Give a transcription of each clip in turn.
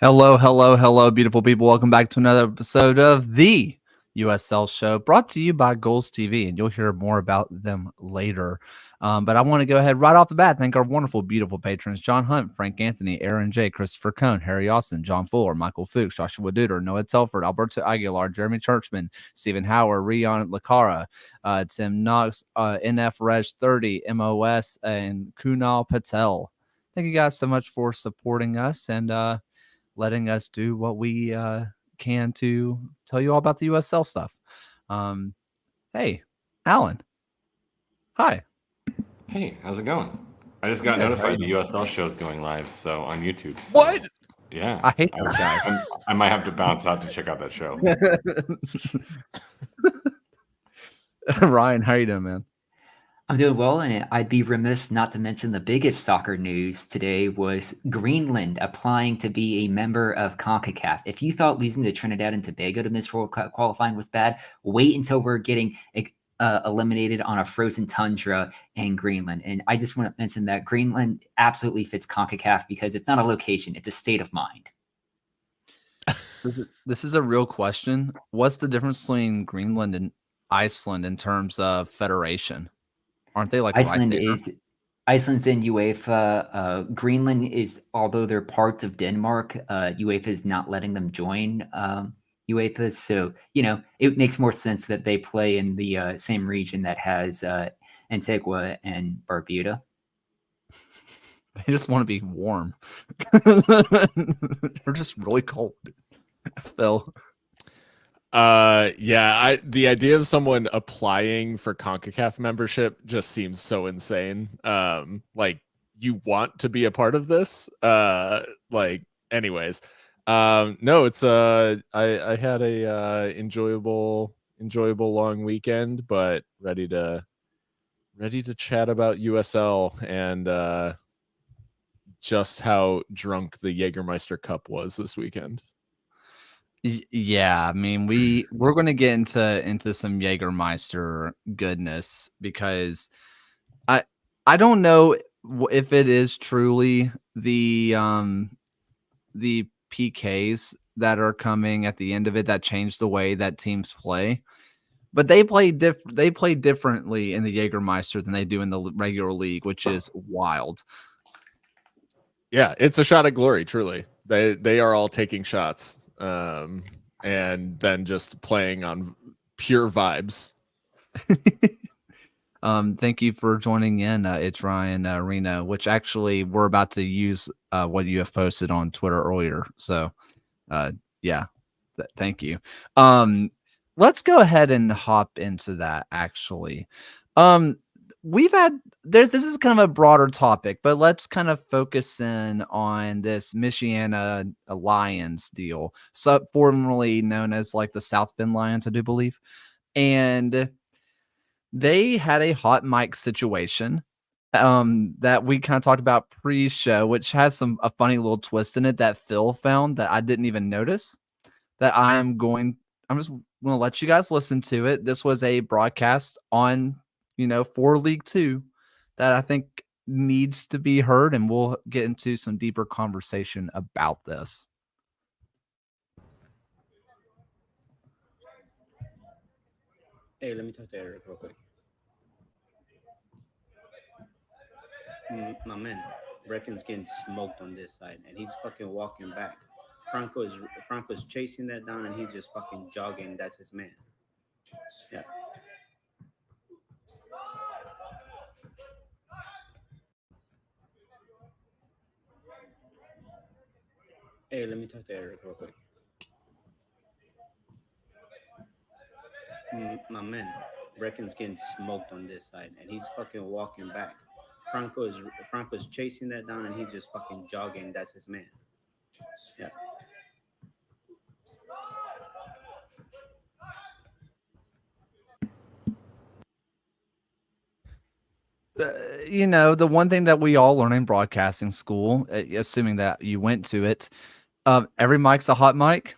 Hello, hello, hello, beautiful people. Welcome back to another episode of the USL Show, brought to you by Goals TV, and you'll hear more about them later. But I want to go ahead right off the bat, thank our wonderful, beautiful patrons, John Hunt, Frank Anthony, Aaron J., Christopher Cohn, Harry Austin, John Fuller, Michael Fuchs, Joshua Duder, Noah Telford, Alberto Aguilar, Jeremy Churchman, Stephen Howard, Rion Lacara, Tim Knox, NF Reg 30, MOS, and Kunal Patel. Thank you guys so much for supporting us and letting us do what we can to tell you all about the USL stuff. Hey, Alan. Hi. Hey, how's it going? I just got notified the USL show's going live, so on YouTube. So, What? Yeah. I hate those guys. I might have to bounce out to check out that show. Ryan, how you doing, man? I'm doing well, and I'd be remiss not to mention the biggest soccer news today was Greenland applying to be a member of CONCACAF. If you thought losing to Trinidad and Tobago to miss World Cup qualifying was bad, wait until we're getting eliminated on a frozen tundra in Greenland. And I just want to mention that Greenland absolutely fits CONCACAF because it's not a location, it's a state of mind. This is a real question. What's the difference between Greenland and Iceland in terms of federation? Aren't they like Iceland right there? Iceland's in UEFA. Greenland is, although they're part of Denmark, UEFA is not letting them join UEFA. So, it makes more sense that they play in the same region that has Antigua and Barbuda. They just want to be warm. They're just really cold. Phil. The idea of someone applying for CONCACAF membership just seems so insane. Like, you want to be a part of this? Anyways. No, it's I had a enjoyable long weekend, but ready to chat about USL and just how drunk the Jägermeister Cup was this weekend. Yeah, I mean, we're going to get into some Jägermeister goodness because I don't know if it is truly the PKs that are coming at the end of it that change the way that teams play, but they play differently in the Jägermeister than they do in the regular league, which is wild. Yeah, it's a shot at glory. Truly, they are all taking shots. And then just playing on pure vibes. Thank you for joining in. It's Ryan Reno, which actually we're about to use what you have posted on Twitter earlier. So, thank you. Let's go ahead and hop into that. Actually, this is kind of a broader topic, but let's kind of focus in on this Michiana Lions deal, formerly known as like the South Bend Lions, I do believe. And they had a hot mic situation that we kind of talked about pre-show, which has a funny little twist in it that Phil found that I didn't even notice, that I'm just going to let you guys listen to it. This was a broadcast on for League Two that I think needs to be heard, and we'll get into some deeper conversation about this. Hey, let me talk to Eric real quick. My man, Brecken's getting smoked on this side, and he's fucking walking back. Franco's chasing that down, and he's just fucking jogging. That's his man. Yeah. Hey, let me talk to Eric real quick. My man, Brecken's getting smoked on this side, and he's fucking walking back. Franco's chasing that down, and he's just fucking jogging. That's his man. Yeah. The one thing that we all learn in broadcasting school, assuming that you went to it, every mic's a hot mic.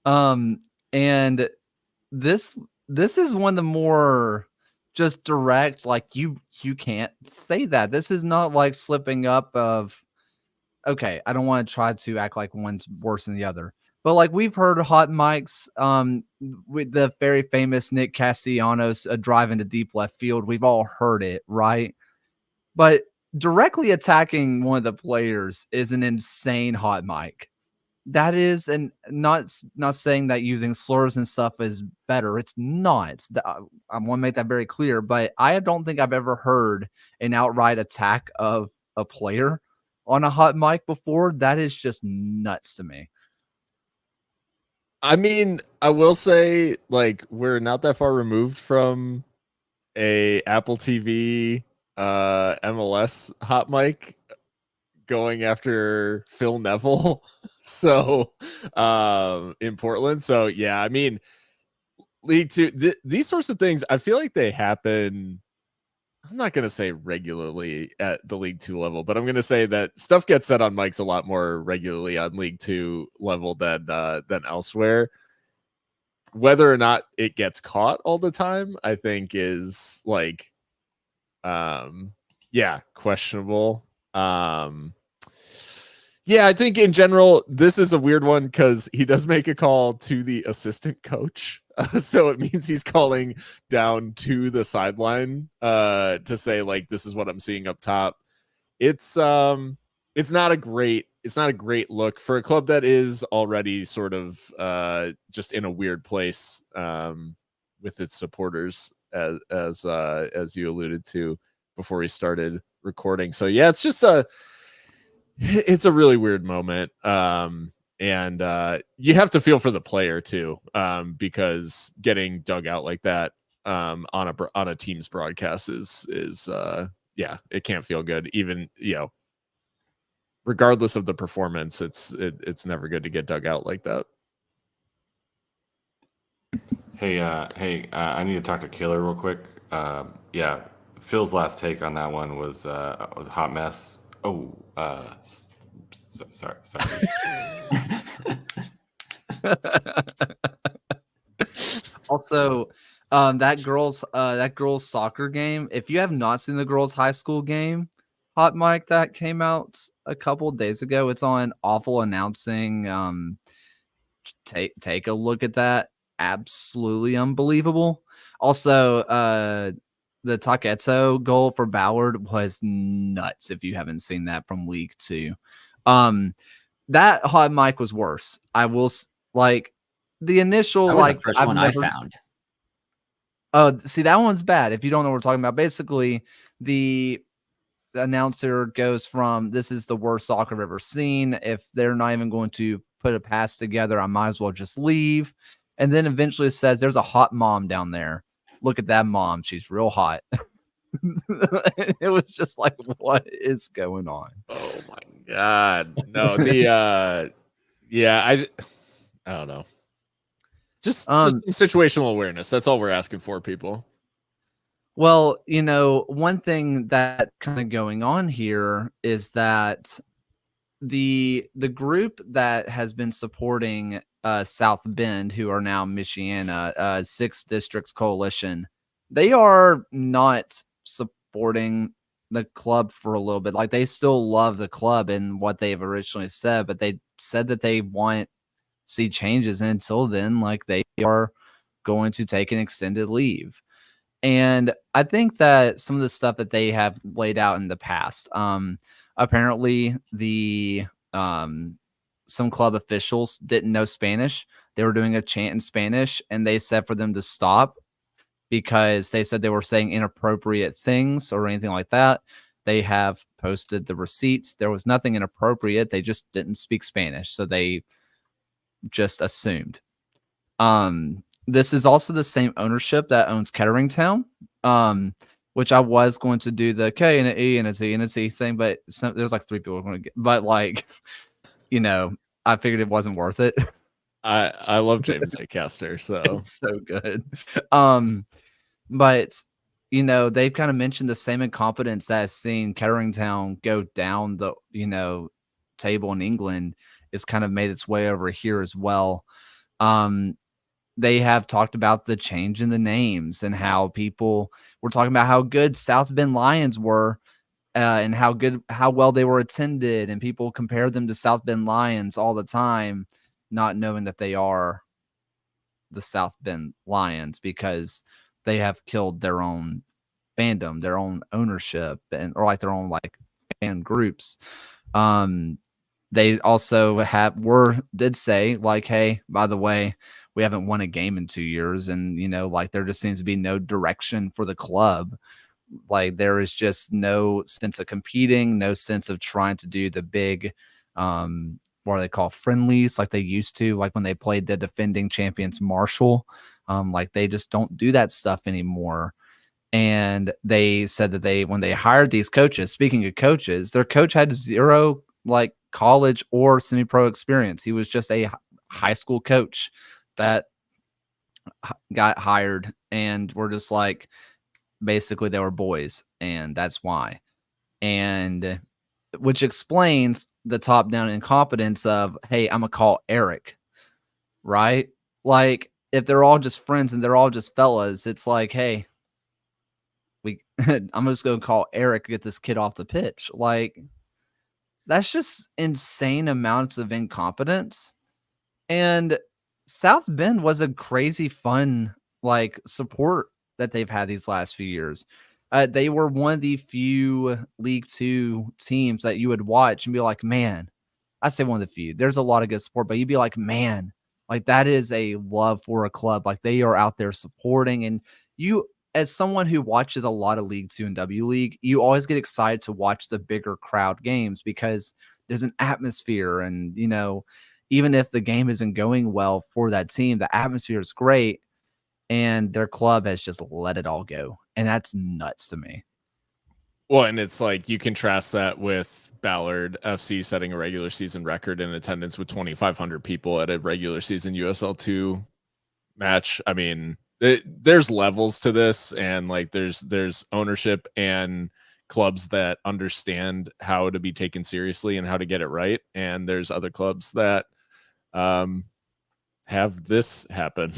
And this is one of the more just direct, like you can't say that. This is not like slipping up of okay, I don't want to try to act like one's worse than the other. But like we've heard hot mics with the very famous Nick Castellanos drive into deep left field. We've all heard it, right? But directly attacking one of the players is an insane hot mic. That is, and not saying that using slurs and stuff is better. It's not. I want to make that very clear. But I don't think I've ever heard an outright attack of a player on a hot mic before. That is just nuts to me. I mean, I will say, like, we're not that far removed from a Apple TV MLS hot mic going after Phil Neville. So in Portland. So yeah, I mean, League Two, these sorts of things, I feel like they happen. I'm not going to say regularly at the League Two level, but I'm going to say that stuff gets said on mics a lot more regularly on League Two level than elsewhere. Whether or not it gets caught all the time, I think is like, yeah, questionable. Yeah, I think in general, this is a weird one because he does make a call to the assistant coach. So it means he's calling down to the sideline to say, like, this is what I'm seeing up top. It's not a great look for a club that is already sort of just in a weird place with its supporters, as you alluded to before we started recording. So yeah, it's a really weird moment. And you have to feel for the player too, because getting dug out like that on a team's broadcast is yeah, it can't feel good. Even, regardless of the performance, it's never good to get dug out like that. Hey, I need to talk to Killer real quick. Yeah, Phil's last take on that one was a hot mess. Oh, sorry. Also, that girls soccer game. If you have not seen the girls high school game hot mic that came out a couple of days ago, it's on Awful Announcing. Take a look at that. Absolutely unbelievable. Also, the Taketo goal for Ballard was nuts. If you haven't seen that from League Two, that hot mic was worse. I will like the initial That was like the first one I found. Oh, see, that one's bad. If you don't know what we're talking about, basically the announcer goes from "This is the worst soccer I've ever seen. If they're not even going to put a pass together, I might as well just leave." And then eventually says, "There's a hot mom down there. Look at that mom. She's real hot." It was just like, what is going on? Oh my God. No, yeah, I don't know. Just some situational awareness. That's all we're asking for, people. Well, one thing that kind of going on here is that the group that has been supporting South Bend, who are now Michiana, 6 Districts Coalition, they are not supporting the club for a little bit. Like, they still love the club and what they've originally said, but they said that they want see changes. And until then, like, they are going to take an extended leave. And I think that some of the stuff that they have laid out in the past, apparently some club officials didn't know Spanish. They were doing a chant in Spanish, and they said for them to stop because they said they were saying inappropriate things or anything like that. They have posted the receipts. There was nothing inappropriate. They just didn't speak Spanish, so they just assumed. This is also the same ownership that owns Kettering Town, which I was going to do the K and an E and a Z and a C thing, but there's like 3 people going to get. But like, I figured it wasn't worth it. I love James A. Caster, so it's so good. But they've kind of mentioned the same incompetence that has seen Kettering Town go down the table in England is kind of made its way over here as well. They have talked about the change in the names and how people were talking about how good South Bend Lions were and how well they were attended, and people compare them to South Bend Lions all the time, not knowing that they are the South Bend Lions because they have killed their own fandom, their own ownership, or like their own like fan groups. They also did say like, hey, by the way, we haven't won a game in 2 years, and like there just seems to be no direction for the club. Like there is just no sense of competing, no sense of trying to do the big what they call friendlies like they used to, like when they played the defending champions Marshall. Like they just don't do that stuff anymore. And they said that when they hired these coaches, speaking of coaches, their coach had zero like college or semi-pro experience. He was just a high school coach that got hired, and we're just like, basically they were boys, and that's why. And which explains the top-down incompetence of, hey, I'm gonna call Eric, right? Like if they're all just friends and they're all just fellas, it's like, hey, I'm just gonna call Eric, get this kid off the pitch. Like that's just insane amounts of incompetence. And South Bend was a crazy fun like support that they've had these last few years. They were one of the few League Two teams that you would watch and be like, man, I say one of the few. There's a lot of good support, but you'd be like, man, like that is a love for a club. Like they are out there supporting. And you, as someone who watches a lot of League Two and W League, you always get excited to watch the bigger crowd games because there's an atmosphere. And, even if the game isn't going well for that team, the atmosphere is great. And their club has just let it all go. And that's nuts to me. Well, and it's like you contrast that with Ballard FC setting a regular season record in attendance with 2,500 people at a regular season USL2 match. I mean, there's levels to this, and like there's ownership and clubs that understand how to be taken seriously and how to get it right, and there's other clubs that have this happen.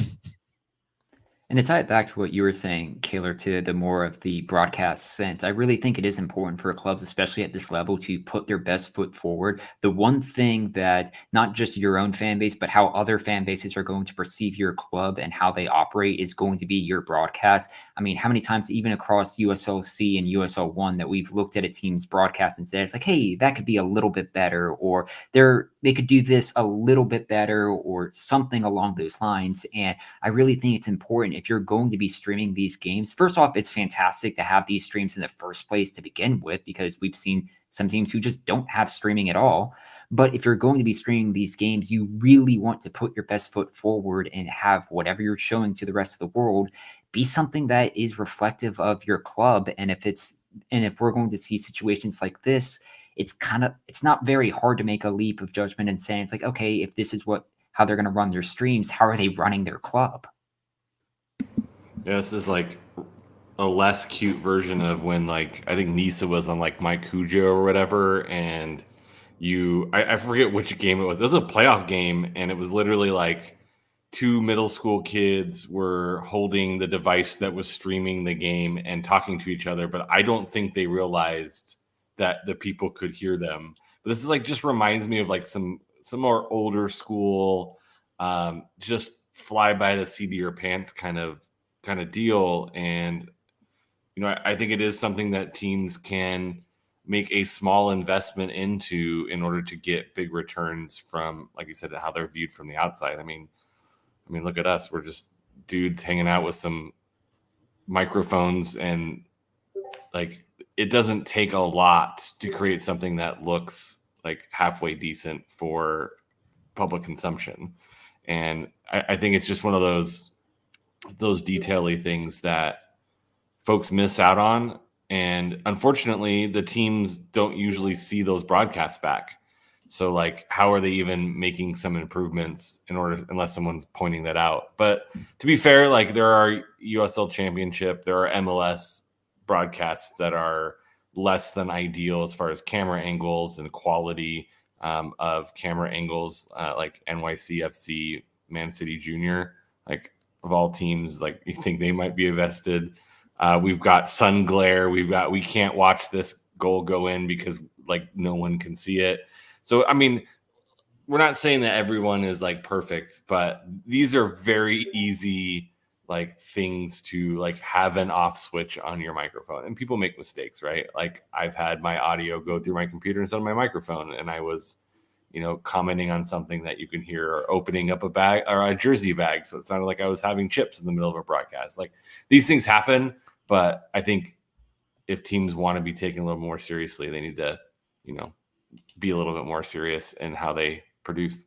And to tie it back to what you were saying, Kaylor, to the more of the broadcast sense, I really think it is important for clubs, especially at this level, to put their best foot forward. The one thing that not just your own fan base, but how other fan bases are going to perceive your club and how they operate is going to be your broadcast. I mean, how many times even across USLC and USL1 that we've looked at a team's broadcast and said, it's like, hey, that could be a little bit better, or they could do this a little bit better, or something along those lines. And I really think it's important if you're going to be streaming these games. First off, it's fantastic to have these streams in the first place to begin with, because we've seen some teams who just don't have streaming at all. But if you're going to be streaming these games, you really want to put your best foot forward and have whatever you're showing to the rest of the world be something that is reflective of your club. And if we're going to see situations like this, it's not very hard to make a leap of judgment and saying, it's like, okay, if this is how they're going to run their streams, how are they running their club? Yeah, this is like a less cute version of when, like, I think Nisa was on like Mike Cujo or whatever, and I forget which game it was. It was a playoff game, and it was literally like two middle school kids were holding the device that was streaming the game and talking to each other, but I don't think they realized that the people could hear them. But this is like, just reminds me of like some more older school, just fly by the seat of your pants kind of deal. And I think it is something that teams can make a small investment into in order to get big returns from, like you said, how they're viewed from the outside. I mean, look at us. We're just dudes hanging out with some microphones, and like, it doesn't take a lot to create something that looks like halfway decent for public consumption. And I think it's just one of those detail-y things that folks miss out on. And unfortunately, the teams don't usually see those broadcasts back. So like, how are they even making some improvements unless someone's pointing that out? But to be fair, like, there are USL Championship, there are MLS broadcasts that are less than ideal as far as camera angles and quality of camera angles, like NYCFC, Man City Junior, like, of all teams, like, you think they might be invested. We've got sun glare. We can't watch this goal go in because like no one can see it. So I mean, we're not saying that everyone is like perfect, but these are very easy like things to like have an off switch on your microphone. And people make mistakes, right? Like I've had my audio go through my computer instead of my microphone, and I was, you know, commenting on something that you can hear, or opening up a bag or a jersey bag, so it sounded like I was having chips in the middle of a broadcast. Like these things happen, but I think if teams want to be taken a little more seriously, they need to, you know, be a little bit more serious in how they produce.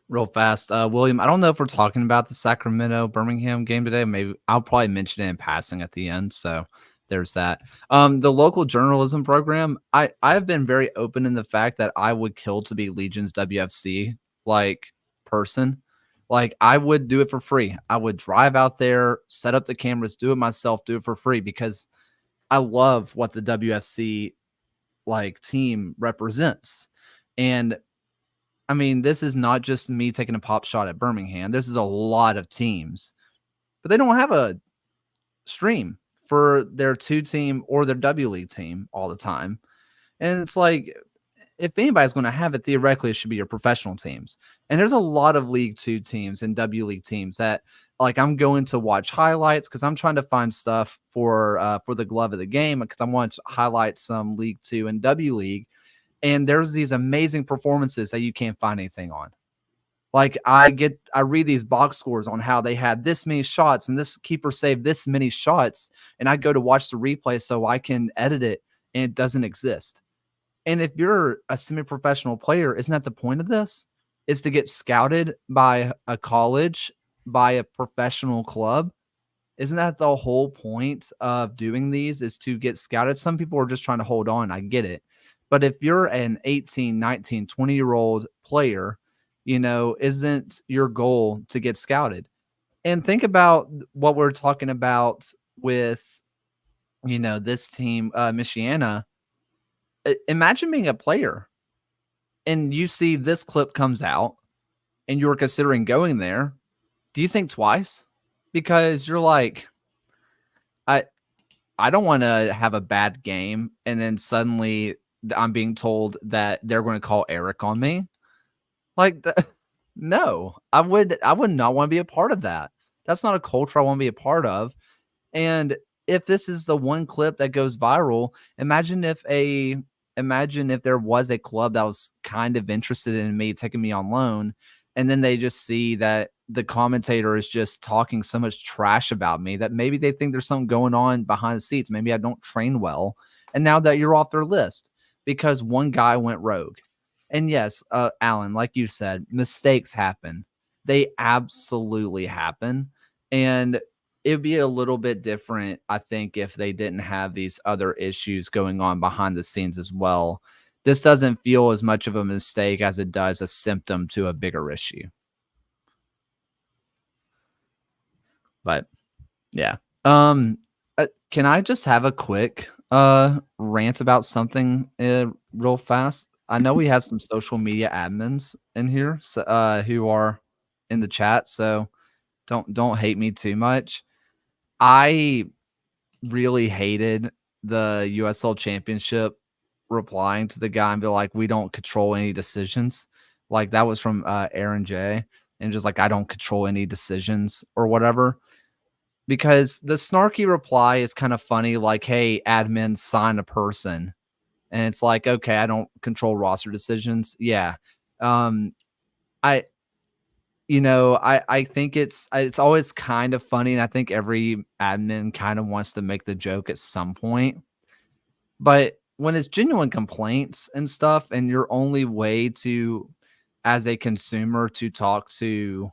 Real fast, William, I don't know if we're talking about the Sacramento Birmingham game today. Maybe I'll probably mention it in passing at the end. So there's that. The local journalism program, I've been very open in the fact that I would kill to be Legion's WFC like person. Like I would do it for free. I would drive out there, set up the cameras, do it myself, do it for free, because I love what the WFC like team represents. And I mean, this is not just me taking a pop shot at Birmingham. This is a lot of teams, but they don't have a stream for their 2 team or their W League team all the time. And it's like, if anybody's going to have it, theoretically, it should be your professional teams. And there's a lot of League 2 teams and W League teams that like I'm going to watch highlights because I'm trying to find stuff for the glove of the game, because I want to highlight some League 2 and W League. And there's these amazing performances that you can't find anything on. Like I read these box scores on how they had this many shots and this keeper saved this many shots, and I go to watch the replay so I can edit it, and it doesn't exist. And if you're a semi-professional player, isn't that the point of this? Is to get scouted by a college, by a professional club? Isn't that the whole point of doing these, is to get scouted? Some people are just trying to hold on. I get it. But if you're an 18, 19, 20-year-old player, you know, isn't your goal to get scouted? And think about what we're talking about with, you know, this team, Michiana. Imagine being a player and you see this clip comes out and you're considering going there. Do you think twice? Because you're like, I don't want to have a bad game and then suddenly I'm being told that they're going to call Eric on me. Like, no, I would not want to be a part of that. That's not a culture I want to be a part of. And if this is the one clip that goes viral, imagine if there was a club that was kind of interested in me, taking me on loan, and then they just see that the commentator is just talking so much trash about me that maybe they think there's something going on behind the seats. Maybe I don't train well. And now that you're off their list because one guy went rogue. And yes, Alan, like you said, mistakes happen. They absolutely happen. And it'd be a little bit different, I think, if they didn't have these other issues going on behind the scenes as well. This doesn't feel as much of a mistake as it does a symptom to a bigger issue. But yeah. Can I just have a quick rant about something real fast? I know we have some social media admins in here, so, who are in the chat, so don't hate me too much. I really hated the USL Championship replying to the guy and be like, we don't control any decisions. Like that was from Aaron J. And just like, I don't control any decisions or whatever. Because the snarky reply is kind of funny. Like, hey, admin, sign a person. And it's like, okay, I don't control roster decisions. Yeah. I think it's always kind of funny. And I think every admin kind of wants to make the joke at some point. But when it's genuine complaints and stuff, and your only way to, as a consumer, to talk to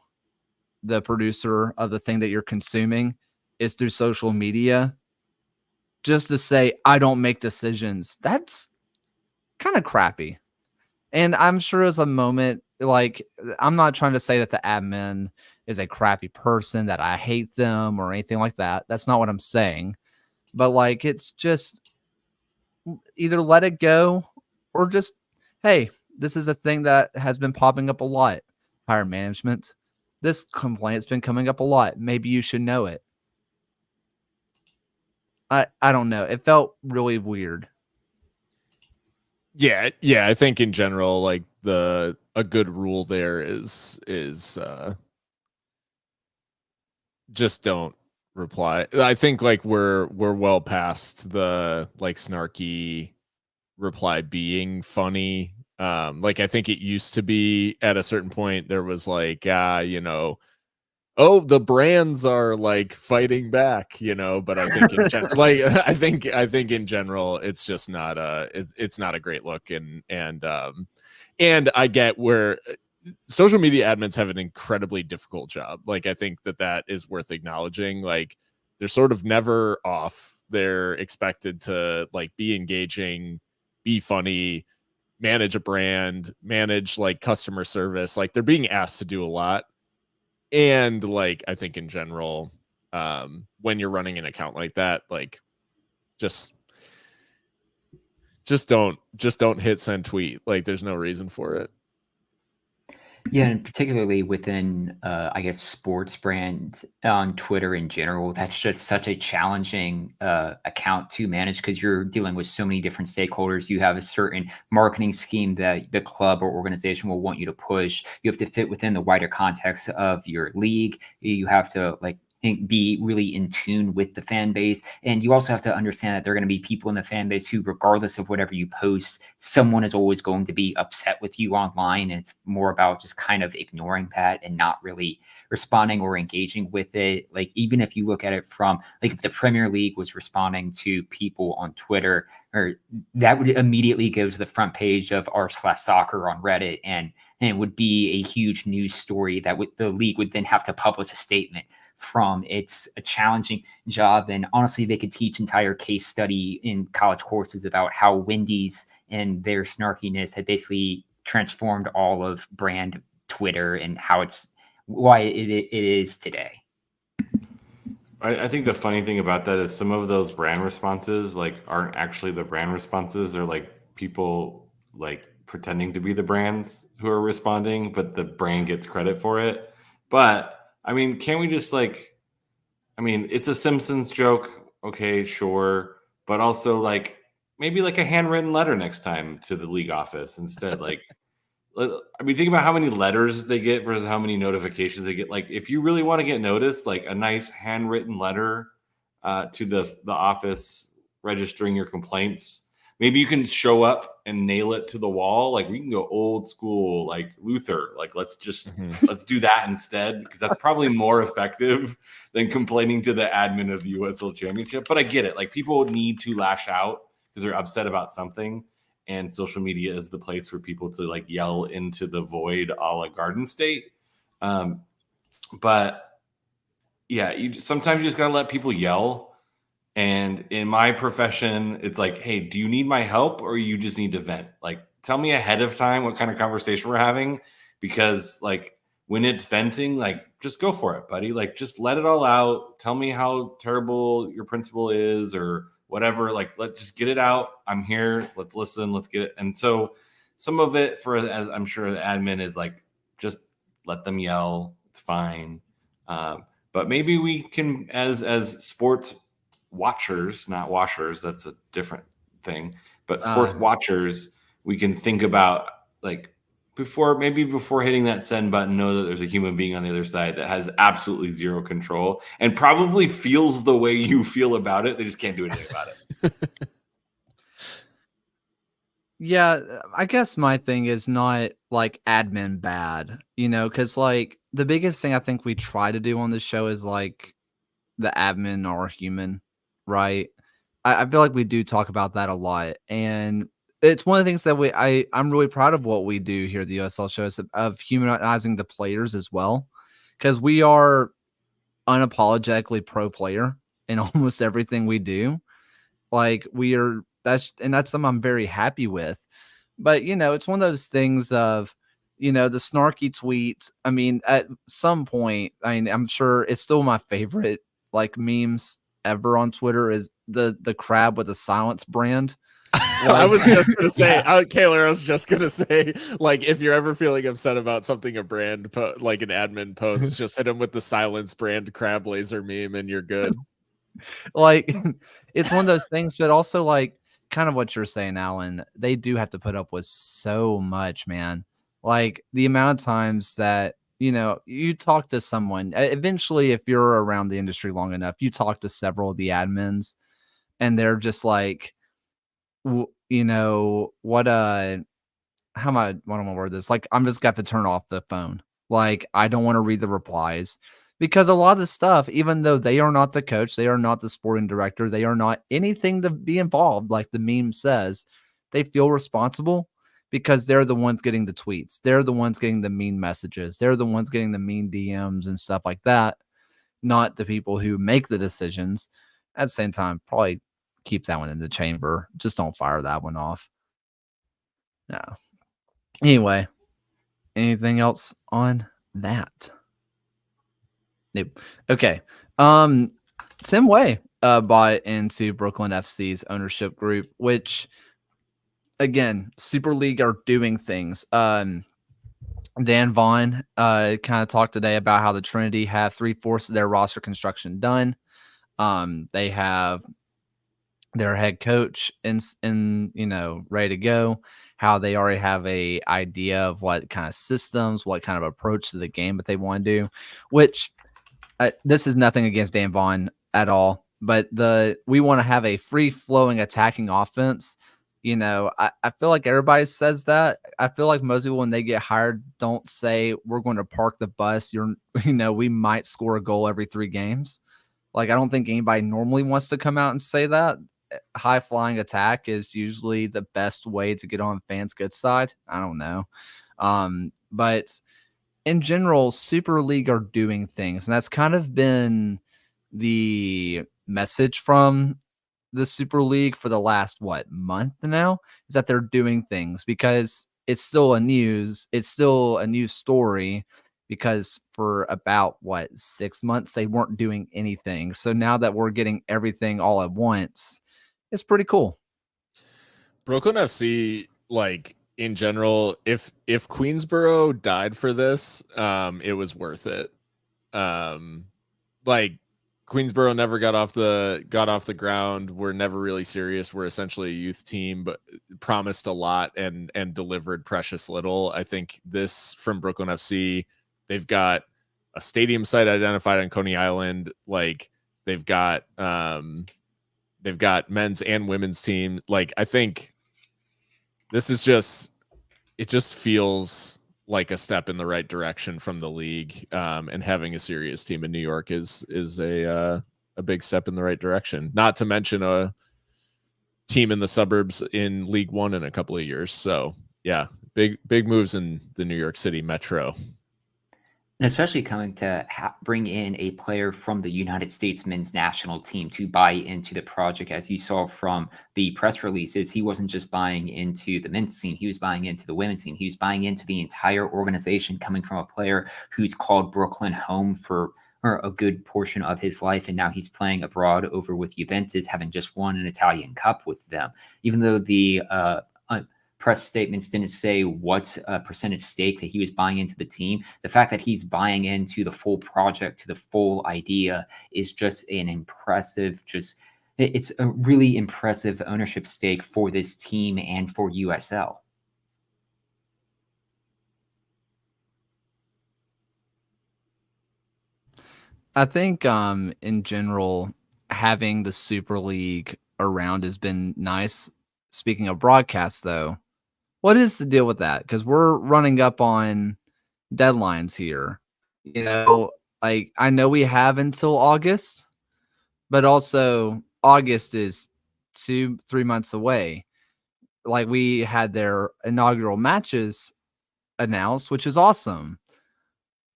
the producer of the thing that you're consuming is through social media, just to say, I don't make decisions, that's kind of crappy. And I'm sure as a moment, like, I'm not trying to say that the admin is a crappy person, that I hate them or anything like that. That's not what I'm saying. But like, it's just either let it go or just, hey, this is a thing that has been popping up a lot. Higher management, this complaint's been coming up a lot. Maybe you should know it. I don't know. It felt really weird. Yeah, I think in general, like a good rule there is just don't reply. I think like we're well past the like snarky reply being funny. Like I think it used to be at a certain point there was like oh, the brands are like fighting back, but I think in general, like I think in general it's just not it's not a great look. And I get where social media admins have an incredibly difficult job. Like I think that is worth acknowledging. Like they're sort of never off. They're expected to like be engaging, be funny, manage a brand, manage like customer service. Like they're being asked to do a lot. And like I think in general, when you're running an account like that, like just don't hit send tweet. Like there's no reason for it. Yeah, and particularly within, I guess, sports brands on Twitter in general, that's just such a challenging account to manage because you're dealing with so many different stakeholders. You have a certain marketing scheme that the club or organization will want you to push. You have to fit within the wider context of your league. You have to be really in tune with the fan base. And you also have to understand that there are going to be people in the fan base who, regardless of whatever you post, someone is always going to be upset with you online. And it's more about just kind of ignoring that and not really responding or engaging with it. Like, even if you look at it from, like, if the Premier League was responding to people on Twitter, or that would immediately go to the front page of r/soccer on Reddit, and it would be a huge news story that the league would then have to publish a statement from. It's a challenging job, and honestly they could teach entire case study in college courses about how Wendy's and their snarkiness had basically transformed all of brand Twitter and how why it is today. I think the funny thing about that is some of those brand responses like aren't actually the brand responses. They're like people like pretending to be the brands who are responding, but the brand gets credit for it. But I mean, can't we just it's a Simpsons joke. Okay, sure. But also like maybe like a handwritten letter next time to the league office instead. Like, I mean, think about how many letters they get versus how many notifications they get. Like, if you really want to get noticed, like a nice handwritten letter to the office registering your complaints. Maybe you can show up and nail it to the wall. Like we can go old school, like Luther. Like let's do that instead, because that's probably more effective than complaining to the admin of the USL Championship. But I get it. Like people need to lash out because they're upset about something. And social media is the place for people to like yell into the void, a la Garden State. But yeah, sometimes you just gotta let people yell. And in my profession, it's like, hey, do you need my help or you just need to vent? Like, tell me ahead of time what kind of conversation we're having, because like when it's venting, like just go for it, buddy. Like just let it all out. Tell me how terrible your principal is or whatever. Like let's just get it out. I'm here. Let's listen. Let's get it. And so some of it, for as I'm sure the admin is like, just let them yell. It's fine. But maybe we can, as sports watchers, not washers, that's a different thing, but sports watchers, we can think about like before hitting that send button, know that there's a human being on the other side that has absolutely zero control and probably feels the way you feel about it. They just can't do anything about it. Yeah, I guess my thing is not like admin bad, because like the biggest thing I think we try to do on this show is like the admin are human, right? I feel like we do talk about that a lot, and it's one of the things that I'm really proud of what we do here at the USL show, is of humanizing the players as well, because we are unapologetically pro player in almost everything we do. Like that's something I'm very happy with. But it's one of those things of the snarky tweet. I mean, at some point, I'm sure it's still my favorite like memes ever on Twitter is the crab with a silence brand. I was just gonna say, Kaylor, I was just gonna say, like, if you're ever feeling upset about something a brand like an admin posts, just hit him with the silence brand crab laser meme, and you're good. Like, it's one of those things, but also like kind of what you're saying, Alan, they do have to put up with so much, man. Like the amount of times that, you talk to someone, eventually, if you're around the industry long enough, you talk to several of the admins and they're just like, what, how am I, what am I word this? Like, I'm just got to turn off the phone. Like, I don't want to read the replies because a lot of the stuff, even though they are not the coach, they are not the sporting director, they are not anything to be involved, like the meme says, they feel responsible because they're the ones getting the tweets. They're the ones getting the mean messages. They're the ones getting the mean DMs and stuff like that, not the people who make the decisions. At the same time, probably keep that one in the chamber. Just don't fire that one off. No. Anyway, anything else on that? Nope. Okay. Tim Way bought into Brooklyn FC's ownership group, which again, Super League are doing things. Dan Vaughn kind of talked today about how the Trinity have 3/4 of their roster construction done. They have their head coach in ready to go, how they already have a idea of what kind of systems, what kind of approach to the game that they want to do, which this is nothing against Dan Vaughn at all, but we want to have a free flowing attacking offense. I feel like everybody says that. I feel like most people, when they get hired, don't say we're going to park the bus. We might score a goal every 3 games. Like, I don't think anybody normally wants to come out and say that. High flying attack is usually the best way to get on fans' good side. I don't know. But in general, Super League are doing things, and that's kind of been the message from the Super League for the last month now, is that they're doing things, because it's still a news story, because for about 6 months they weren't doing anything. So now that we're getting everything all at once, it's pretty cool. Brooklyn FC, like, in general, if Queensboro died for this, it was worth it. Like, Queensboro never got off the ground. We're never really serious. We're essentially a youth team, but promised a lot and delivered precious little. I think this from Brooklyn FC, they've got a stadium site identified on Coney Island. Like, they've got men's and women's team. Like, I think this is it just feels like a step in the right direction from the league, and having a serious team in New York is a big step in the right direction. Not to mention a team in the suburbs in League One in a couple of years. So yeah, big moves in the New York City metro. And especially coming to bring in a player from the United States men's national team to buy into the project. As you saw from the press releases, he wasn't just buying into the men's scene, he was buying into the women's scene. He was buying into the entire organization, coming from a player who's called Brooklyn home for a good portion of his life. And now he's playing abroad over with Juventus, having just won an Italian Cup with them. Even though the press statements didn't say what percentage stake that he was buying into the team, the fact that he's buying into the full project, to the full idea, is just an impressive, it's a really impressive ownership stake for this team and for USL. I think in general, having the Super League around has been nice. Speaking of broadcasts, though, what is the deal with that? Because we're running up on deadlines here. Like, I know we have until August, but also August is 2-3 months away. Like, we had their inaugural matches announced, which is awesome.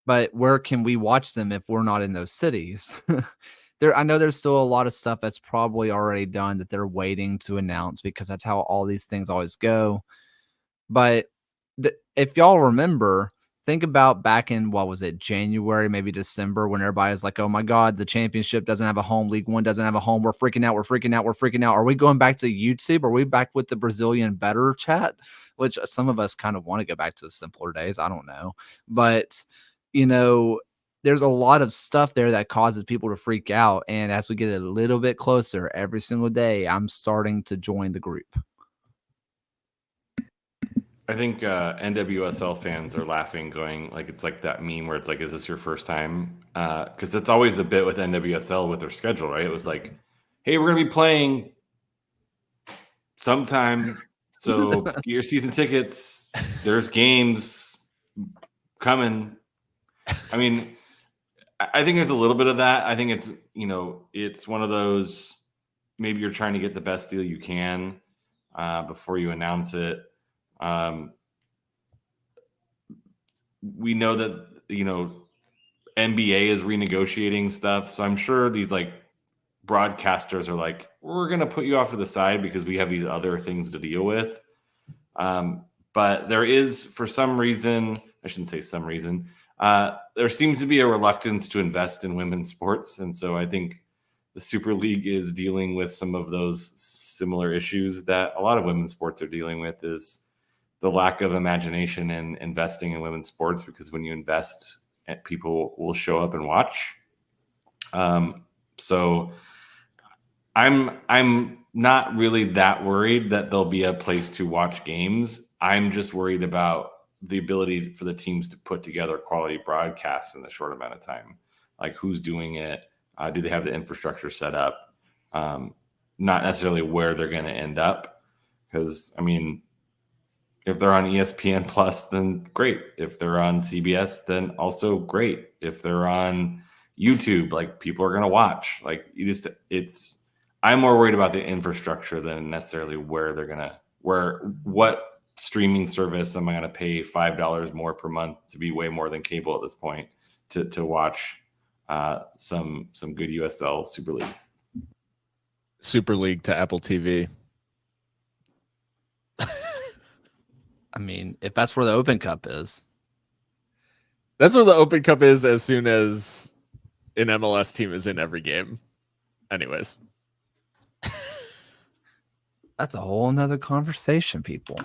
But where can we watch them if we're not in those cities? I know there's still a lot of stuff that's probably already done that they're waiting to announce, because that's how all these things always go. But if y'all remember, think about back in, January, maybe December, when everybody's like, oh my God, the championship doesn't have a home, League One doesn't have a home, we're freaking out. Are we going back to YouTube? Are we back with the Brazilian better chat? Which some of us kind of want to go back to the simpler days. I don't know. But, there's a lot of stuff there that causes people to freak out. And as we get a little bit closer every single day, I'm starting to join the group. I think NWSL fans are laughing, going like it's like that meme where it's like, "Is this your first time?" Because it's always a bit with NWSL with their schedule, right? It was like, "Hey, we're gonna be playing sometime, so get your season tickets. There's games coming." I mean, I think there's a little bit of that. I think it's it's one of those, maybe you're trying to get the best deal you can before you announce it. We know that NBA is renegotiating stuff, so I'm sure these like broadcasters are like, we're gonna put you off to the side because we have these other things to deal with. But there is, for some reason, I shouldn't say some reason, there seems to be a reluctance to invest in women's sports, and so I think the Super League is dealing with some of those similar issues that a lot of women's sports are dealing with, is the lack of imagination in investing in women's sports, because when you invest, people will show up and watch. So I'm not really that worried that there'll be a place to watch games. I'm just worried about the ability for the teams to put together quality broadcasts in a short amount of time. Like, who's doing it? Do they have the infrastructure set up? Not necessarily where they're going to end up. Because, I mean, if they're on ESPN Plus, then great. If they're on CBS, then also great. If they're on YouTube, like, people are going to watch. Like, I'm more worried about the infrastructure than necessarily what streaming service am I going to pay $5 more per month, to be way more than cable at this point, to watch some good USL Super League to Apple TV. I mean, if that's where the Open Cup is. That's where the Open Cup is as soon as an MLS team is in every game. Anyways. That's a whole nother conversation, people.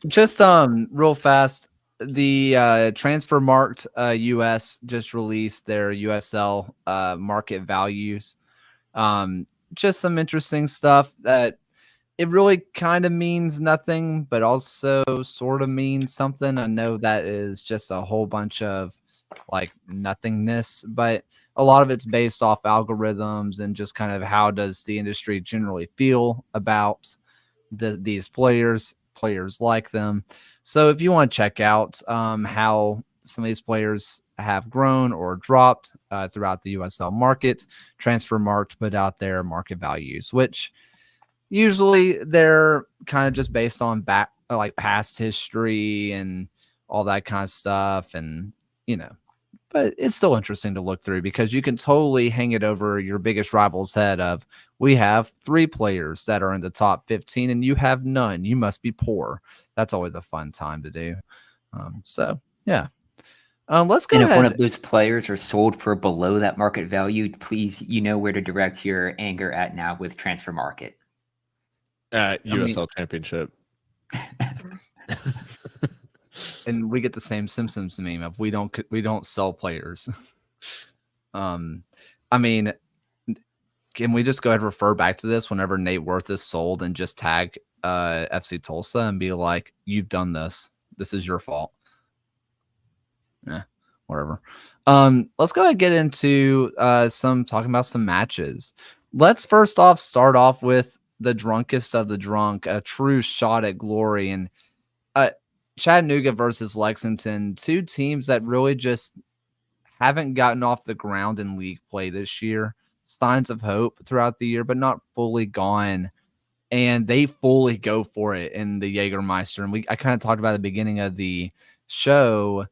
Just real fast, the Transfer Marked US just released their USL market values. Just some interesting stuff that it really kind of means nothing, but also sort of means something. I know that is just a whole bunch of like nothingness, but a lot of it's based off algorithms and just kind of how does the industry generally feel about these players like them. So if you want to check out how some of these players have grown or dropped throughout the USL market, Transfer Marked put out their market values, which usually they're kind of just based on past history and all that kind of stuff, and but it's still interesting to look through because you can totally hang it over your biggest rival's head of, we have 3 players that are in the top 15 and you have none. You must be poor. That's always a fun time to do. So yeah. Let's go and ahead. If one of those players are sold for below that market value, please, where to direct your anger at now with Transfer Market. At USL Championship. And we get the same Simpsons meme of we don't sell players. I mean, can we just go ahead and refer back to this whenever Nate Worth is sold and just tag FC Tulsa and be like, you've done this. This is your fault. Yeah, whatever. Let's go ahead and get into talking about some matches. Let's first off start off with the drunkest of the drunk, a true shot at glory, and Chattanooga versus Lexington, 2 teams that really just haven't gotten off the ground in league play this year. Signs of hope throughout the year, but not fully gone. And they fully go for it in the Jagermeister. And I kind of talked about at the beginning of the show.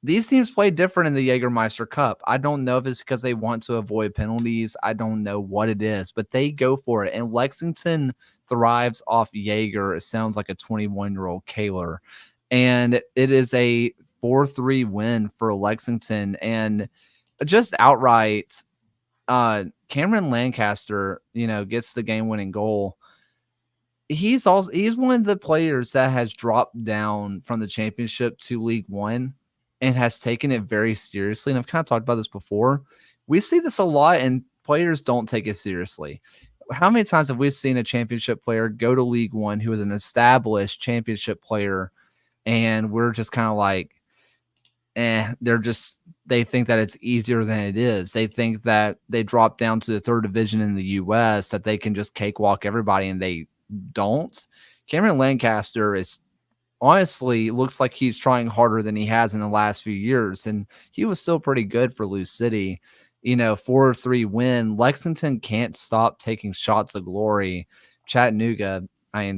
These teams play different in the Jagermeister Cup. I don't know if it's because they want to avoid penalties. I don't know what it is, but they go for it. And Lexington thrives off Jager. It sounds like a 21-year-old Kaler. And it is a 4-3 win for Lexington. And just outright, Cameron Lancaster, gets the game-winning goal. He's one of the players that has dropped down from the championship to League One. and has taken it very seriously. And I've kind of talked about this before. We see this a lot, and players don't take it seriously. How many times have we seen a championship player go to League One who is an established championship player, and we're just kind of like, they think that it's easier than it is. They think that they drop down to the third division in the US, that they can just cakewalk everybody, and they don't. Cameron Lancaster is honestly looks like he's trying harder than he has in the last few years, and he was still pretty good for Lou City. 4-3 win. Lexington can't stop taking shots of glory. Chattanooga,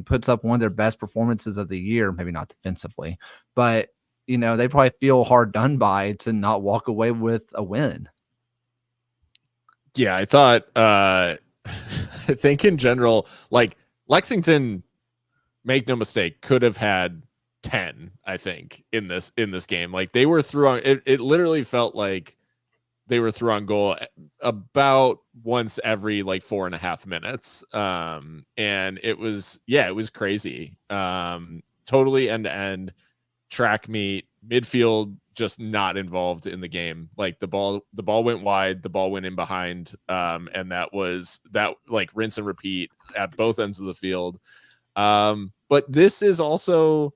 puts up one of their best performances of the year, maybe not defensively, but they probably feel hard done by to not walk away with a win. Yeah, I thought I think in general, like Lexington, make no mistake, could have had 10, I think, in this game. Like they were through on it literally felt like they were through on goal about once every like 4.5 minutes. And it was crazy. Totally end-to-end track meet, midfield just not involved in the game. Like the ball went wide, the ball went in behind. And that like rinse and repeat at both ends of the field. But this is also,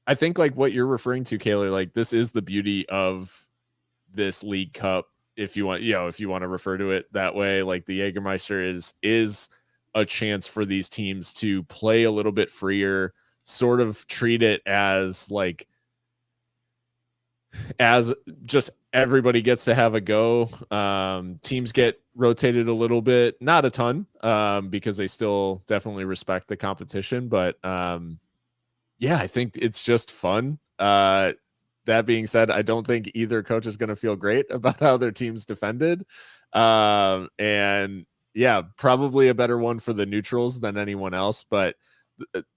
I think, like what you're referring to, Kaylor, like this is the beauty of this League Cup, if you want to refer to it that way. Like the Jägermeister is a chance for these teams to play a little bit freer, sort of treat it as just everybody gets to have a go. Teams get rotated a little bit, not a ton, because they still definitely respect the competition. But I think it's just fun. That being said, I don't think either coach is going to feel great about how their team's defended. And yeah, probably a better one for the neutrals than anyone else. But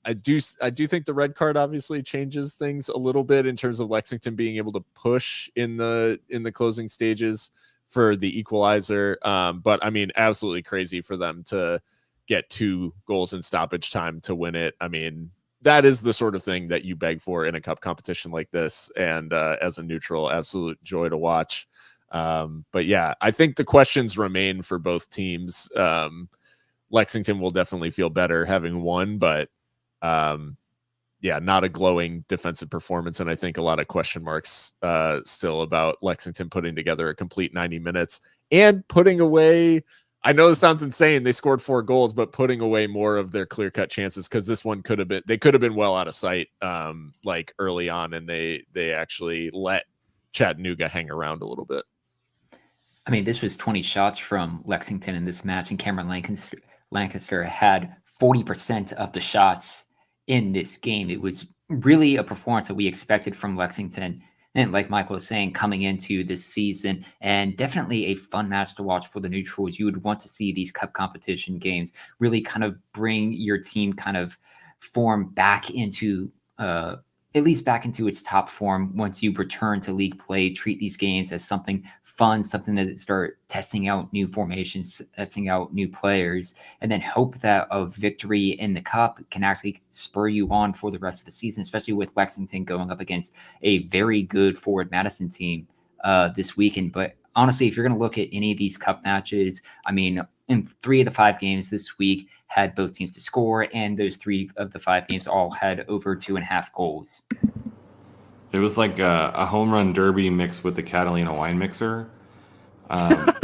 I do think the red card obviously changes things a little bit in terms of Lexington being able to push in the closing stages for the equalizer. But I mean, absolutely crazy for them to get 2 goals in stoppage time to win it. I mean, that is the sort of thing that you beg for in a cup competition like this. And as a neutral, absolute joy to watch. But yeah, I think the questions remain for both teams. Lexington will definitely feel better having won, but not a glowing defensive performance. And I think a lot of question marks still about Lexington putting together a complete 90 minutes and putting away, I know this sounds insane, they scored 4 goals, but putting away more of their clear-cut chances, because this one could have been well out of sight like early on, and they actually let Chattanooga hang around a little bit. I mean, this was 20 shots from Lexington in this match, and Cameron Lancaster had 40% of the shots in this game. It was really a performance that we expected from Lexington. And like Michael was saying, coming into this season, and definitely a fun match to watch for the neutrals. You would want to see these cup competition games really kind of bring your team kind of form back into at least back into its top form once you return to league play. Treat these games as something fun, something to start testing out new formations, testing out new players, and then hope that a victory in the cup can actually spur you on for the rest of the season, especially with Lexington going up against a very good Forward Madison team this weekend. But honestly, if you're going to look at any of these cup matches, I mean, in 3 of the 5 games this week had both teams to score, and those 3 of the 5 games all had over 2.5 goals. It was like a home run derby mixed with the Catalina wine mixer. Because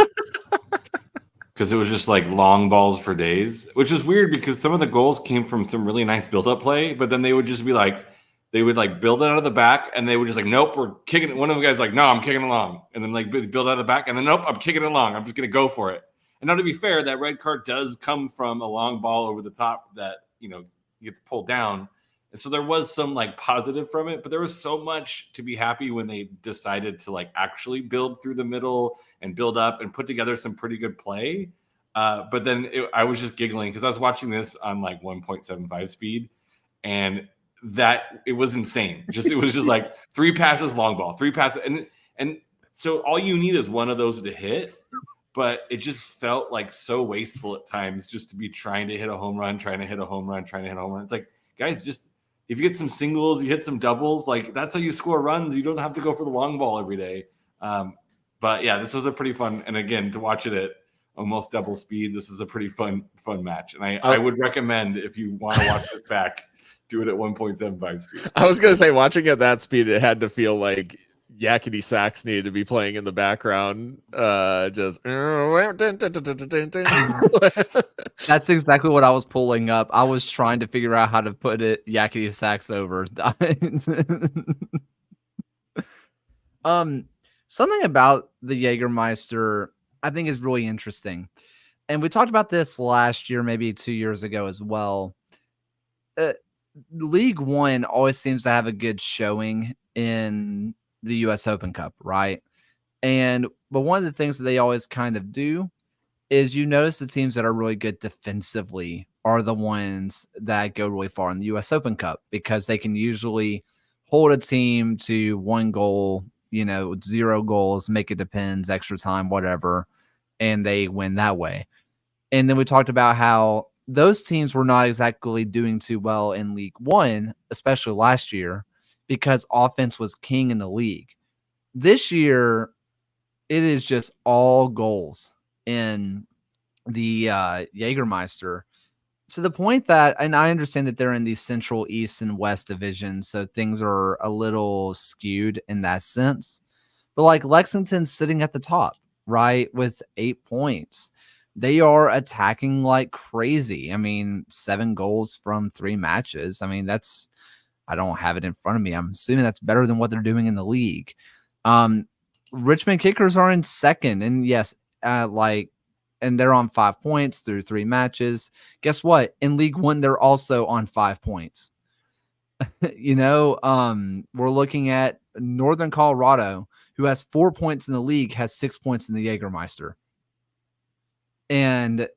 it was just like long balls for days, which is weird because some of the goals came from some really nice build-up play, but then they would just be like, they would like build it out of the back, and they would just like, nope, we're kicking it. One of the guys like, no, I'm kicking along. And then like build out of the back, and then nope, I'm kicking it along. I'm just going to go for it. And now, to be fair, that red card does come from a long ball over the top that, gets pulled down. And so there was some like positive from it, but there was so much to be happy when they decided to like actually build through the middle and build up and put together some pretty good play. But then I was just giggling because I was watching this on like 1.75 speed, and that it was insane. It was just like 3 passes, long ball, 3 passes. And so all you need is one of those to hit. But it just felt like so wasteful at times just to be trying to hit a home run, It's like, guys, just if you get some singles, you hit some doubles, like that's how you score runs. You don't have to go for the long ball every day. But yeah, this was a pretty fun, and again, to watch it at almost double speed, this is a pretty fun match. And I would recommend, if you want to watch this back, do it at 1.75 speed. I was gonna say, watching at that speed, it had to feel like yakety sax needed to be playing in the background. Just That's exactly what I was pulling up. I was trying to figure out how to put it yakety sax over. Something about the Jägermeister I think is really interesting. And we talked about this last year, maybe 2 years ago as well. League One always seems to have a good showing in the US Open Cup, right? But one of the things that they always kind of do is you notice the teams that are really good defensively are the ones that go really far in the US Open Cup, because they can usually hold a team to 1 goal, 0 goals, make it depends, extra time, whatever, and they win that way. And then we talked about how those teams were not exactly doing too well in League One, especially last year, because offense was king in the league. This year, it is just all goals in the Jägermeister, to the point that, and I understand that they're in the Central, East, and West divisions, so things are a little skewed in that sense. But like Lexington's sitting at the top, right, with 8 points. They are attacking like crazy. I mean, 7 goals from 3 matches. I mean, I don't have it in front of me. I'm assuming that's better than what they're doing in the league. Richmond Kickers are in second, and yes, and they're on 5 points through 3 matches. Guess what? In League One, they're also on 5 points. We're looking at Northern Colorado, who has 4 points in the league, has 6 points in the Jägermeister. And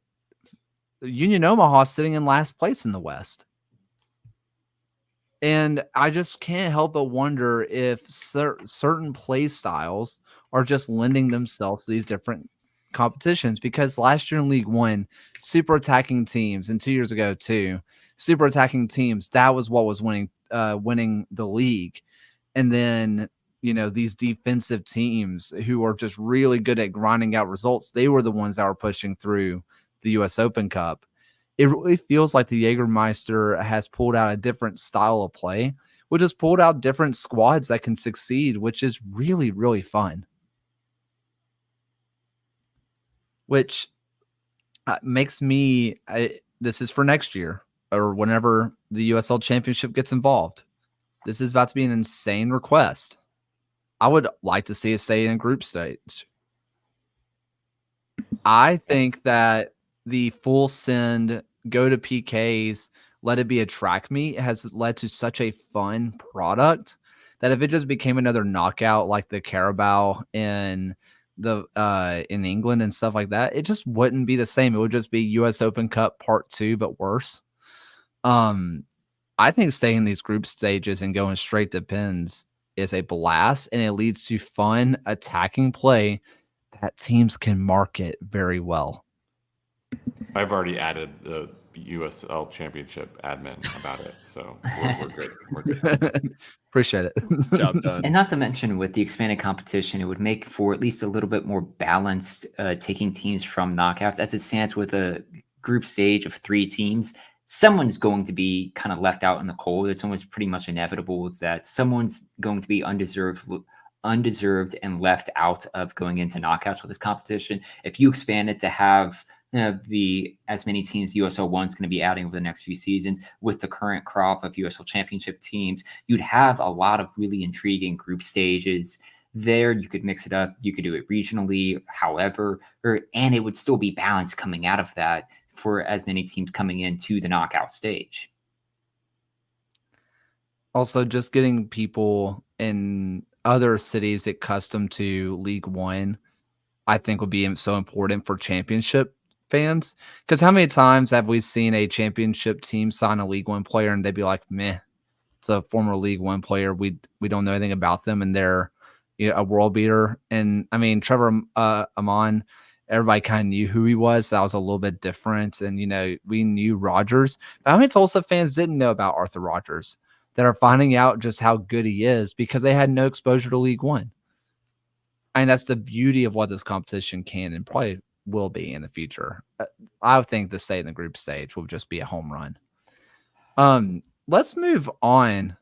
Union Omaha sitting in last place in the West. And I just can't help but wonder if certain play styles are just lending themselves to these different competitions, because last year in League One, super attacking teams, and 2 years ago too, super attacking teams, that was what was winning the league. And then, these defensive teams who are just really good at grinding out results, they were the ones that were pushing through the US Open Cup. It really feels like the Jägermeister has pulled out a different style of play, which has pulled out different squads that can succeed, which is really, really fun. Which makes me, this is for next year or whenever the USL Championship gets involved. This is about to be an insane request. I would like to see us stay in group stage. I think that the full send, go to PKs, let it be a track meet has led to such a fun product that if it just became another knockout like the Carabao in England and stuff like that, it just wouldn't be the same. It would just be US Open Cup Part 2, but worse. I think staying in these group stages and going straight to pins is a blast, and it leads to fun attacking play that teams can market very well. I've already added the USL Championship admin about it, so we're good. We're good. Appreciate it. Job done. And not to mention, with the expanded competition, it would make for at least a little bit more balanced, taking teams from knockouts. As it stands with a group stage of 3 teams, someone's going to be kind of left out in the cold. It's almost pretty much inevitable that someone's going to be undeserved and left out of going into knockouts with this competition. If you expand it to have as many teams USL 1 is going to be adding over the next few seasons, with the current crop of USL Championship teams, you'd have a lot of really intriguing group stages there. You could mix it up. You could do it regionally, and it would still be balanced coming out of that for as many teams coming into the knockout stage. Also, just getting people in other cities accustomed to League One, I think would be so important for championship fans. Because how many times have we seen a championship team sign a League One player and they'd be like, meh, it's a former League One player. We don't know anything about them, and they're a world beater. And I mean, Trevor Amon, everybody kind of knew who he was. That was a little bit different. And, we knew Rogers. But how many Tulsa fans didn't know about Arthur Rogers? that are finding out just how good he is because they had no exposure to League One. And that's the beauty of what this competition can and probably will be in the future. I think the stay in the group stage will just be a home run. Let's move on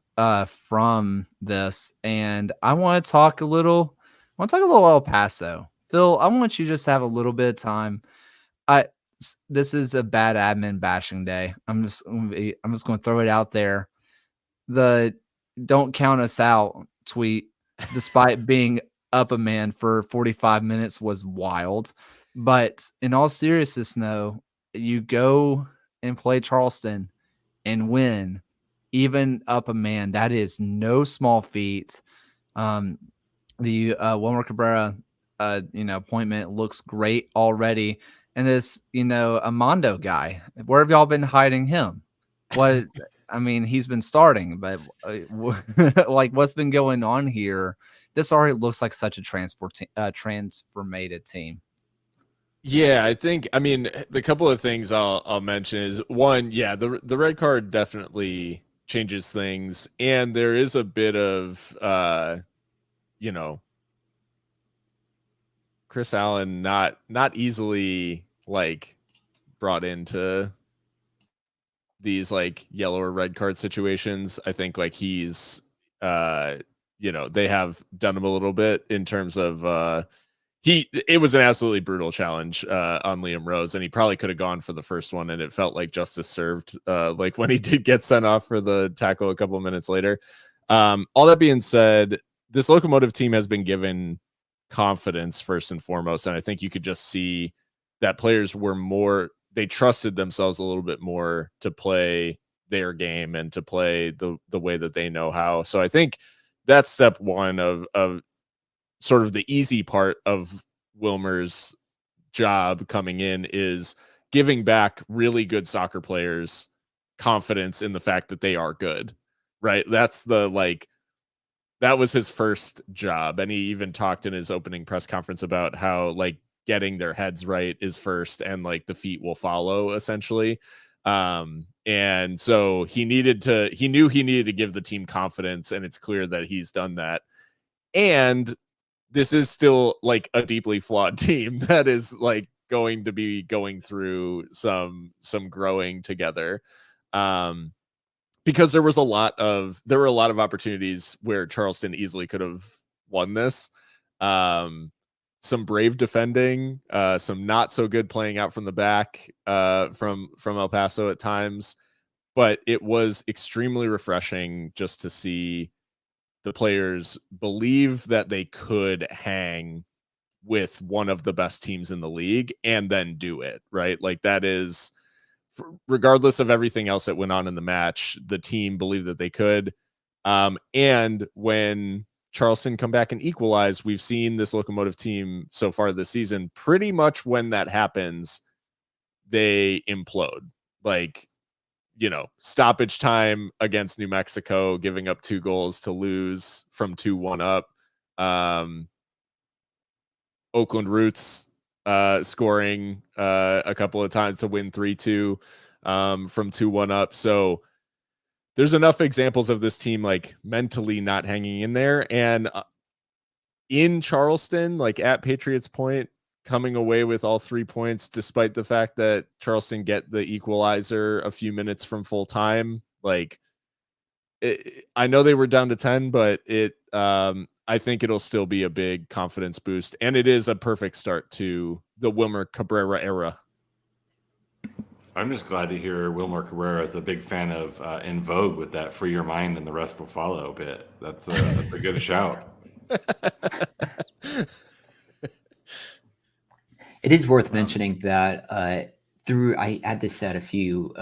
from this, and I want to talk a little El Paso. Phil, I want you just to have a little bit of time. This is a bad admin bashing day. I'm just going to throw it out there. The "don't count us out" tweet, despite being up a man for 45 minutes, was wild. But in all seriousness, no, you go and play Charleston and win, even up a man. That is no small feat. The Wilmer Cabrera, appointment looks great already. And this, Amando guy, where have y'all been hiding him? What? I mean, he's been starting, but like, what's been going on here? This already looks like such a transformated team. Yeah, I mean, the couple of things I'll mention is, one, yeah, the red card definitely changes things, and there is a bit of Chris Allen not easily like brought into these like yellow or red card situations. I think like he's they have done him a little bit in terms of it was an absolutely brutal challenge on Liam Rose, and he probably could have gone for the first one, and it felt like justice served like when he did get sent off for the tackle a couple of minutes later. All that being said, this Locomotive team has been given confidence first and foremost, and I think you could just see that players they trusted themselves a little bit more to play their game and to play the way that they know how. So I think that's step one of sort of the easy part of Wilmer's job coming in, is giving back really good soccer players confidence in the fact that they are good, right? That was his first job. And he even talked in his opening press conference about how like getting their heads right is first, and like the feet will follow, essentially. And so he knew he needed to give the team confidence, and it's clear that he's done that. And this is still like a deeply flawed team that is like going to be going through some growing together. Because there were a lot of opportunities where Charleston easily could have won this. Some brave defending, some not so good playing out from the back from El Paso at times, but it was extremely refreshing just to see the players believe that they could hang with one of the best teams in the league and then do it, right? Like that is, regardless of everything else that went on in the match, the team believed that they could. And when Charleston come back and equalize, we've seen this Locomotive team so far this season, pretty much when that happens, they implode. Like, stoppage time against New Mexico, giving up 2 goals to lose from 2-1 up. Oakland Roots scoring a couple of times to win 3-2 from 2-1 up. So there's enough examples of this team like mentally not hanging in there. And in Charleston, like at Patriots Point, coming away with all 3 points, despite the fact that Charleston get the equalizer a few minutes from full time. Like, I know they were down to 10, but I think it'll still be a big confidence boost. And it is a perfect start to the Wilmer Cabrera era. I'm just glad to hear Wilmer Cabrera is a big fan of In Vogue with that "Free Your Mind and the Rest Will Follow" bit. That's a good shout. It is worth mentioning that I had this said a few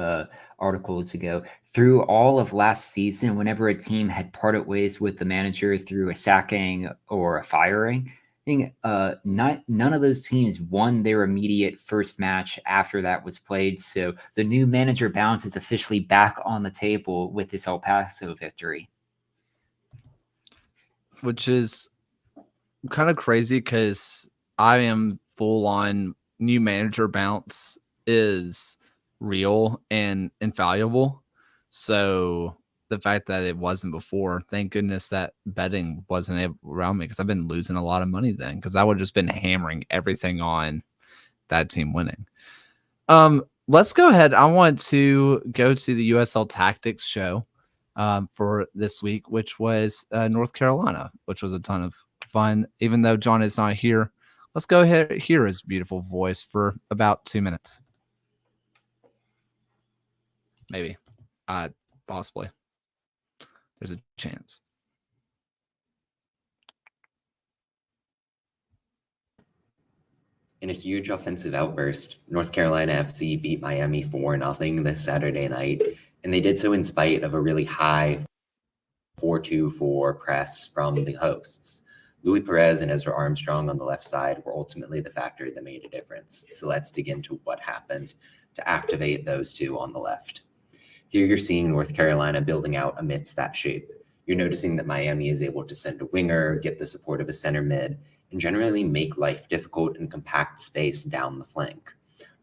articles ago, through all of last season, whenever a team had parted ways with the manager through a sacking or a firing, I think none of those teams won their immediate first match after that was played. So the new manager bounce is officially back on the table with this El Paso victory. Which is kind of crazy because I am full on new manager bounce is real and infallible. So the fact that it wasn't before. Thank goodness that betting wasn't around me because I've been losing a lot of money then because I would have just been hammering everything on that team winning. Let's go ahead. I want to go to the USL Tactics show for this week, which was North Carolina, which was a ton of fun. Even though John is not here, let's go ahead and hear his beautiful voice for about 2 minutes. Maybe. Possibly. There's a chance. In a huge offensive outburst, North Carolina FC beat Miami 4-0 this Saturday night, and they did so in spite of a really high 4-2-4 press from the hosts. Luis Perez and Ezra Armstrong on the left side were ultimately the factor that made a difference. So let's dig into what happened to activate those two on the left. Here you're seeing North Carolina building out amidst that shape. You're noticing that Miami is able to send a winger, get the support of a center mid, and generally make life difficult and compact space down the flank.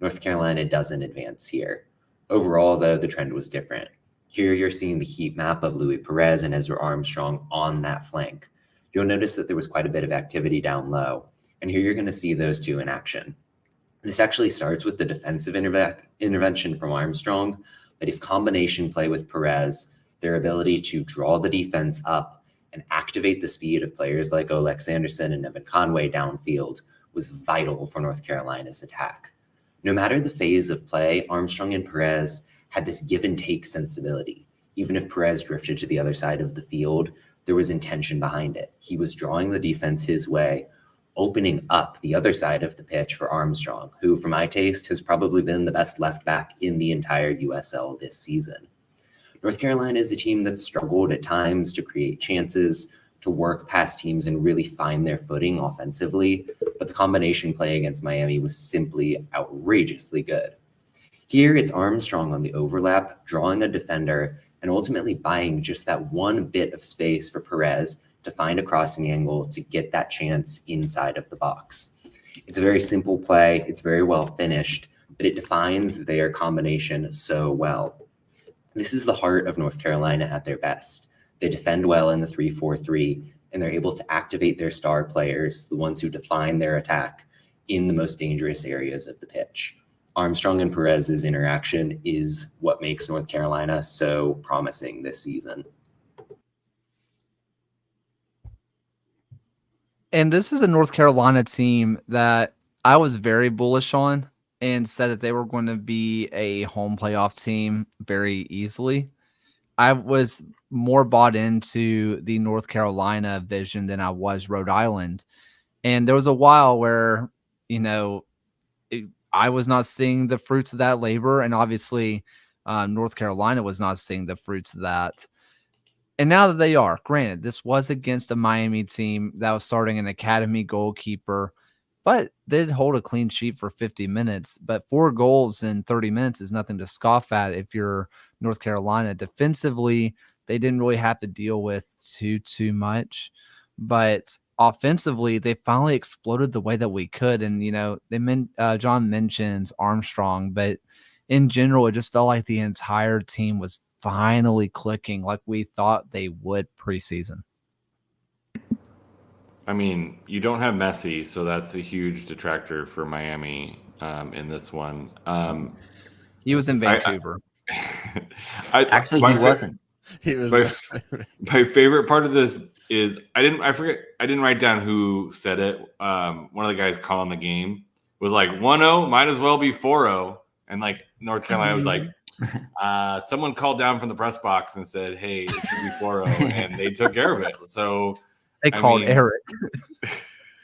North Carolina doesn't advance here. Overall, though, the trend was different. Here you're seeing the heat map of Luis Perez and Ezra Armstrong on that flank. You'll notice that there was quite a bit of activity down low, and here you're going to see those two in action. This actually starts with the defensive intervention from Armstrong, but his combination play with Perez, their ability to draw the defense up and activate the speed of players like Olex Anderson and Evan Conway downfield was vital for North Carolina's attack. No matter the phase of play, Armstrong and Perez had this give and take sensibility. Even if Perez drifted to the other side of the field, there was intention behind it. He was drawing the defense his way, opening up the other side of the pitch for Armstrong, who, for my taste, has probably been the best left back in the entire USL this season. North Carolina is a team that struggled at times to create chances, to work past teams and really find their footing offensively, but the combination play against Miami was simply outrageously good. Here, it's Armstrong on the overlap, drawing a defender, and ultimately buying just that one bit of space for Perez to find a crossing angle to get that chance inside of the box. It's a very simple play, it's very well finished, but it defines their combination so well. This is the heart of North Carolina at their best. They defend well in the 3-4-3, and they're able to activate their star players, the ones who define their attack, in the most dangerous areas of the pitch. Armstrong and Perez's interaction is what makes North Carolina so promising this season. And this is a North Carolina team that I was very bullish on and said that they were going to be a home playoff team very easily. I was more bought into the North Carolina vision than I was Rhode Island. And there was a while where, I was not seeing the fruits of that labor. And obviously, North Carolina was not seeing the fruits of that. And now that they are, granted, this was against a Miami team that was starting an academy goalkeeper, but they did hold a clean sheet for 50 minutes. But 4 goals in 30 minutes is nothing to scoff at if you're North Carolina. Defensively, they didn't really have to deal with too much. But offensively, they finally exploded the way that we could. And, John mentions Armstrong, but in general, it just felt like the entire team was finally clicking like we thought they would preseason. I mean, you don't have Messi, so that's a huge detractor for Miami in this one. He was in Vancouver. Actually, he wasn't. He was. My favorite part of this is I didn't write down who said it. One of the guys calling the game was like 1-0, might as well be 4-0, and like North Carolina was like, someone called down from the press box and said, "Hey, it should be 4-0," and they took care of it. So they called Eric.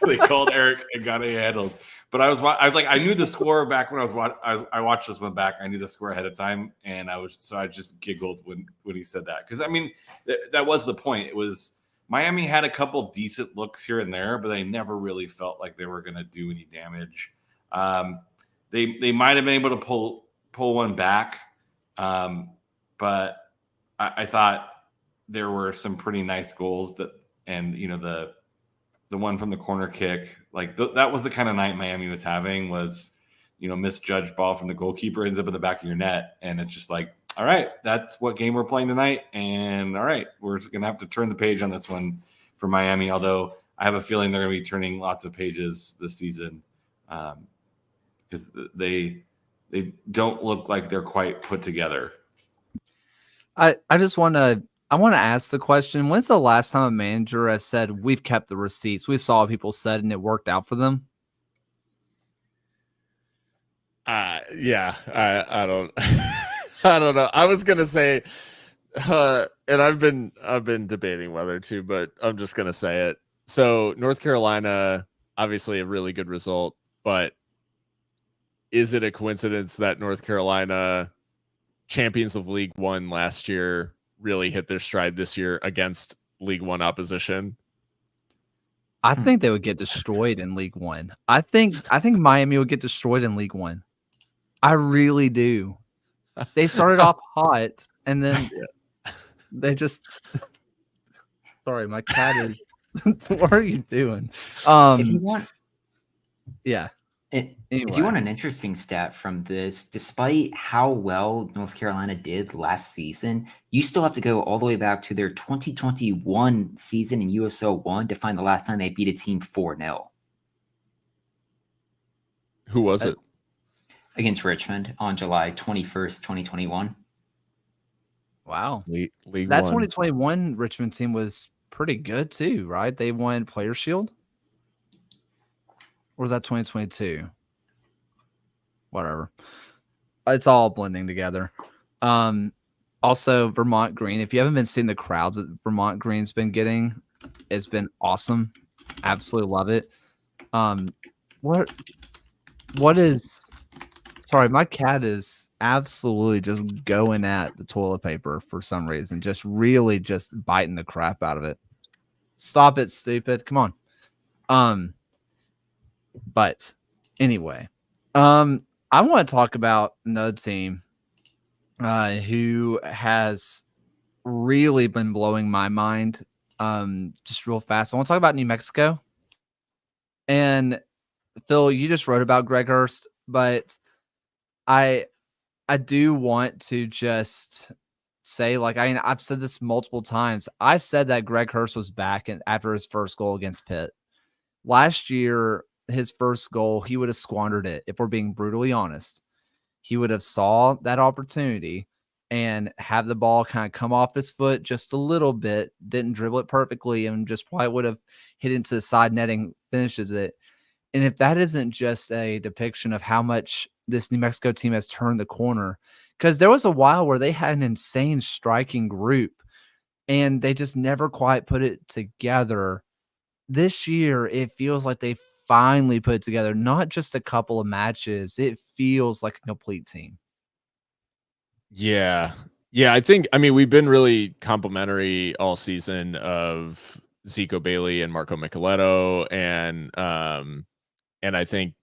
They called Eric and got it handled. But I was like, I knew the score back when I watched this one back. I knew the score ahead of time, and I just giggled when he said that, because I mean that was the point. It was Miami had a couple decent looks here and there, but they never really felt like they were going to do any damage. They might have been able to pull one back, but I thought there were some pretty nice goals the one from the corner kick, like that was the kind of night Miami was having, was misjudged ball from the goalkeeper ends up in the back of your net, and it's just like all right, that's what game we're playing tonight. And all right, we're going to have to turn the page on this one for Miami, although I have a feeling they're going to be turning lots of pages this season because they don't look like they're quite put together. I just want to ask the question: when's the last time a manager has said we've kept the receipts? We saw what people said and it worked out for them. Yeah, I don't I don't know. I was gonna say, and I've been debating whether to, but I'm just gonna say it. So North Carolina, obviously a really good result, but is it a coincidence that North Carolina, champions of League One last year, really hit their stride this year against League One opposition? I think they would get destroyed in League One. I think Miami would get destroyed in League One. I really do. They started off hot and then they just. Sorry, my cat is. What are you doing? If you want, yeah. If you want an interesting stat from this, despite how well North Carolina did last season, you still have to go all the way back to their 2021 season in USL 1 to find the last time they beat a team 4-0. Who was it? Against Richmond on July 21st, 2021. Wow. League that One. 2021 Richmond team was pretty good too, right? They won Player Shield. Or was that 2022? Whatever. It's all blending together. Also, Vermont Green. If you haven't been seeing the crowds that Vermont Green's been getting, it's been awesome. Absolutely love it. What is... Sorry, my cat is absolutely just going at the toilet paper for some reason. Just really just biting the crap out of it. Stop it, stupid. Come on. But anyway, I want to talk about another team who has really been blowing my mind just real fast. I want to talk about New Mexico. And Phil, you just wrote about Greg Hurst, but I do want to just say, like, I've said this multiple times. I said that Greg Hurst was back after his first goal against Pitt. Last year, his first goal, he would have squandered it. If we're being brutally honest, he would have saw that opportunity and have the ball kind of come off his foot just a little bit, didn't dribble it perfectly, and just probably would have hit into the side netting, finishes it. And if that isn't just a depiction of how much this New Mexico team has turned the corner, because there was a while where they had an insane striking group and they just never quite put it together. This year, it feels like they finally put it together, not just a couple of matches. It feels like a complete team. Yeah. I mean, we've been really complimentary all season of Zico Bailey and Marco Micheletto, and I think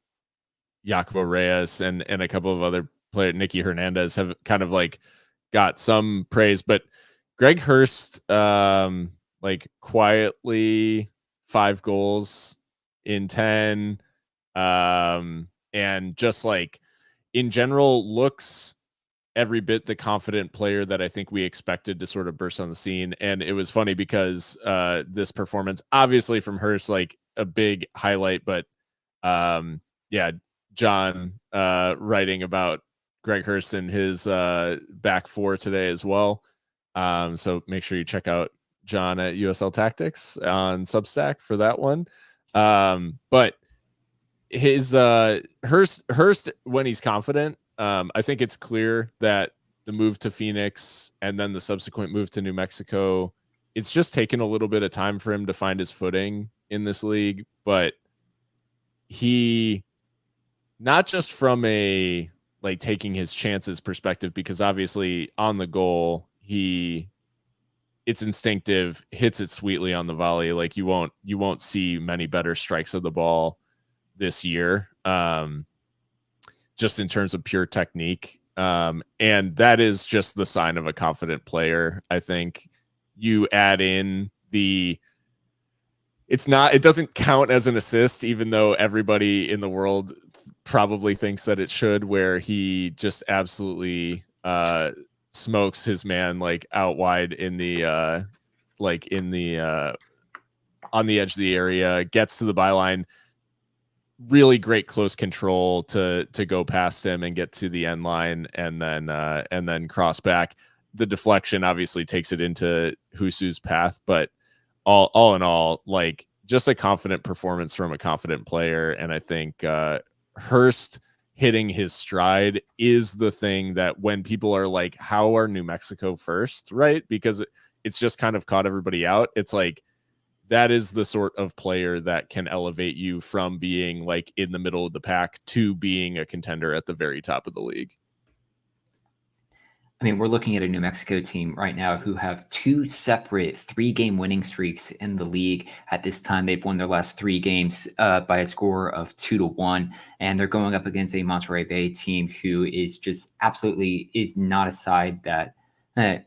Jacobo Reyes and a couple of other players, Nicky Hernandez, have kind of like got some praise, but Greg Hurst, like quietly 5 goals in 10, and just like in general looks every bit the confident player that I think we expected to sort of burst on the scene. And it was funny because this performance, obviously from Hurst, like a big highlight, but yeah, John writing about Greg Hurst and his back four today as well. So make sure you check out John at USL Tactics on Substack for that one. But his Hurst, when he's confident, I think it's clear that the move to Phoenix and then the subsequent move to New Mexico, it's just taken a little bit of time for him to find his footing in this league. But he, not just from a like taking his chances perspective, because obviously on the goal, it's instinctive, hits it sweetly on the volley. Like you won't see many better strikes of the ball this year, just in terms of pure technique. And that is just the sign of a confident player. I think you add in it doesn't count as an assist, even though everybody in the world probably thinks that it should, where he just absolutely smokes his man like out wide in the on the edge of the area, gets to the byline. Really great close control to go past him and get to the end line, and then cross back. The deflection obviously takes it into Husu's path, but all in all, like just a confident performance from a confident player. And I think Hurst hitting his stride is the thing that when people are like, how are New Mexico first, right? Because it's just kind of caught everybody out. It's like, that is the sort of player that can elevate you from being like in the middle of the pack to being a contender at the very top of the league. I mean, we're looking at a New Mexico team right now who have 2 separate 3-game winning streaks in the league. At this time, they've won their last 3 games by a score of 2-1, and they're going up against a Monterey Bay team who is just absolutely is not a side that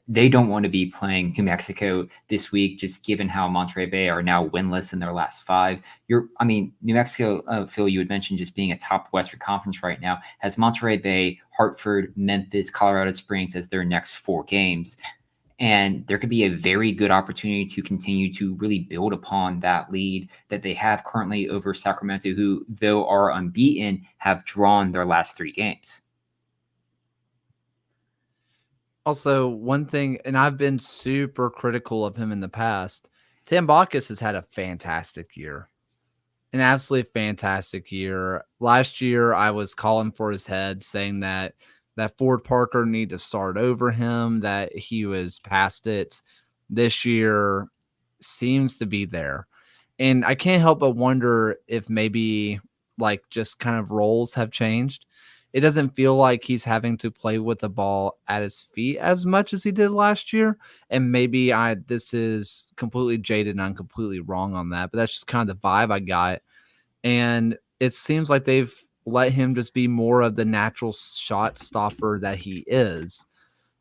they don't want to be playing New Mexico this week, just given how Monterey Bay are now winless in their last 5. New Mexico, Phil, you had mentioned just being a top Western Conference right now, has Monterey Bay, Hartford, Memphis, Colorado Springs as their next 4 games. And there could be a very good opportunity to continue to really build upon that lead that they have currently over Sacramento, who, though are unbeaten, have drawn their last 3 games. Also, one thing, and I've been super critical of him in the past, Tim Bacchus has had a fantastic year. An absolutely fantastic year. Last year, I was calling for his head, saying that Ford Parker needed to start over him, that he was past it. This year seems to be there. And I can't help but wonder if maybe like just kind of roles have changed. It doesn't feel like he's having to play with the ball at his feet as much as he did last year. And maybe this is completely jaded and I'm completely wrong on that, but that's just kind of the vibe I got. And it seems like they've let him just be more of the natural shot stopper that he is.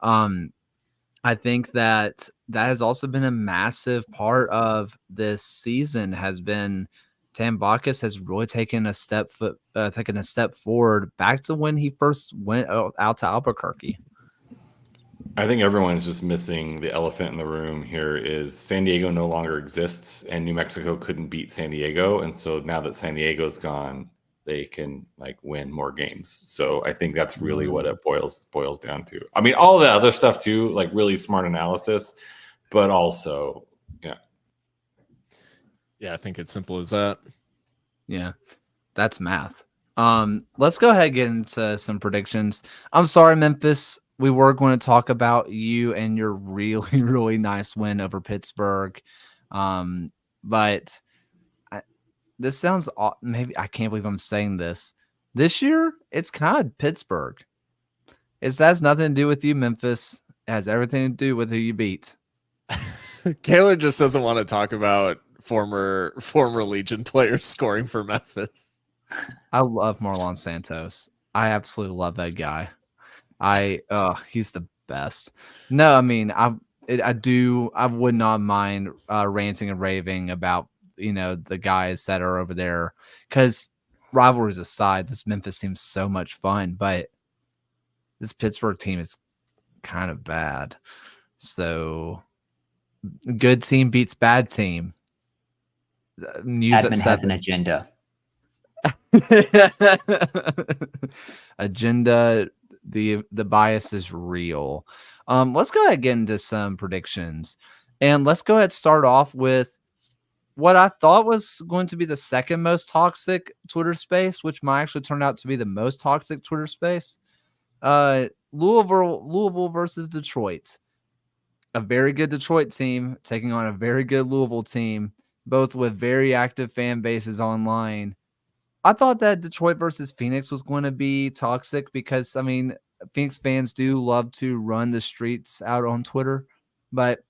I think that has also been a massive part of this season, has been Tim Bacchus has really taken a step forward back to when he first went out to Albuquerque. I think everyone's just missing the elephant in the room here is San Diego no longer exists and New Mexico couldn't beat San Diego. And so now that San Diego's gone, they can like win more games. So I think that's really what it boils down to. I mean, all the other stuff too, like really smart analysis, but also, yeah. Yeah, I think it's simple as that. Yeah, that's math. Let's go ahead and get into some predictions. I'm sorry, Memphis. We were going to talk about you and your really, really nice win over Pittsburgh. But this sounds maybe I can't believe I'm saying this. This year, it's kind of Pittsburgh. It has nothing to do with you, Memphis. It has everything to do with who you beat. Kaylor just doesn't want to talk about former Legion players scoring for Memphis. I love Marlon Santos. I absolutely love that guy. He's the best. No, I mean, I would not mind ranting and raving about, the guys that are over there, because rivalries aside, this Memphis team's so much fun, but this Pittsburgh team is kind of bad. So good team beats bad team. Admin has an agenda. Agenda. The bias is real. Let's go ahead and get into some predictions, and let's go ahead and start off with what I thought was going to be the second most toxic Twitter space, which might actually turn out to be the most toxic Twitter space. Louisville versus Detroit. A very good Detroit team taking on a very good Louisville team, both with very active fan bases online. I thought that Detroit versus Phoenix was going to be toxic because, I mean, Phoenix fans do love to run the streets out on Twitter, but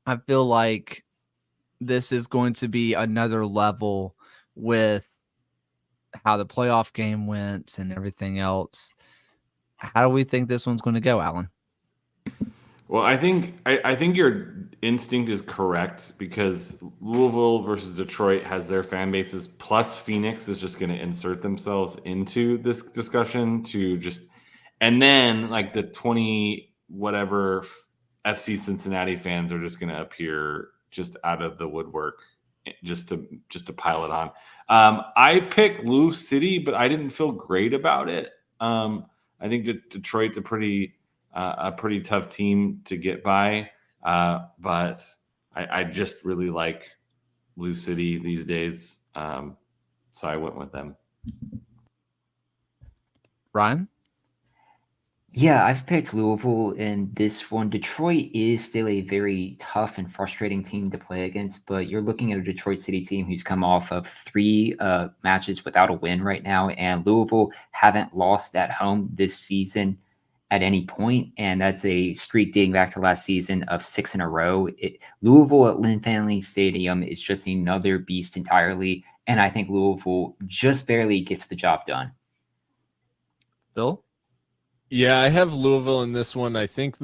I feel like this is going to be another level with how the playoff game went and everything else. How do we think this one's going to go, Alan? Well, I think your instinct is correct because Louisville versus Detroit has their fan bases, plus Phoenix is just going to insert themselves into this discussion to just, and then like the whatever FC Cincinnati fans are just going to appear just out of the woodwork just to pile it on. I picked Lou City, but I didn't feel great about it. I think that Detroit's a pretty tough team to get by, but I just really like Lou City these days, so I went with them. Ryan? Yeah, I've picked Louisville in this one. Detroit is still a very tough and frustrating team to play against, but you're looking at a Detroit City team who's come off of 3 matches without a win right now, and Louisville haven't lost at home this season at any point, and that's a streak dating back to last season of 6 in a row. Louisville at Lynn Family Stadium is just another beast entirely, and I think Louisville just barely gets the job done. Bill? Yeah, I have Louisville in this one. I think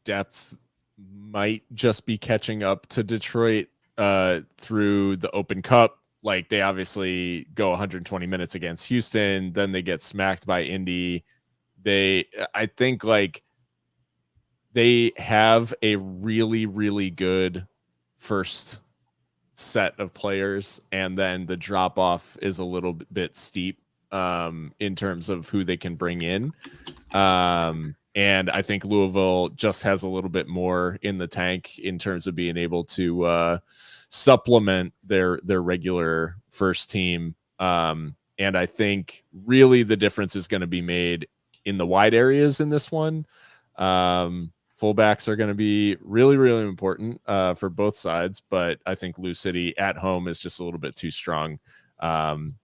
depth might just be catching up to Detroit through the Open Cup. Like, they obviously go 120 minutes against Houston, then they get smacked by Indy. I think like they have a really, really good first set of players, and then the drop off is a little bit steep in terms of who they can bring in. And I think Louisville just has a little bit more in the tank in terms of being able to supplement their regular first team. And I think really the difference is going to be made in the wide areas in this one. Fullbacks are going to be really, really important for both sides, but I think Lou City at home is just a little bit too strong.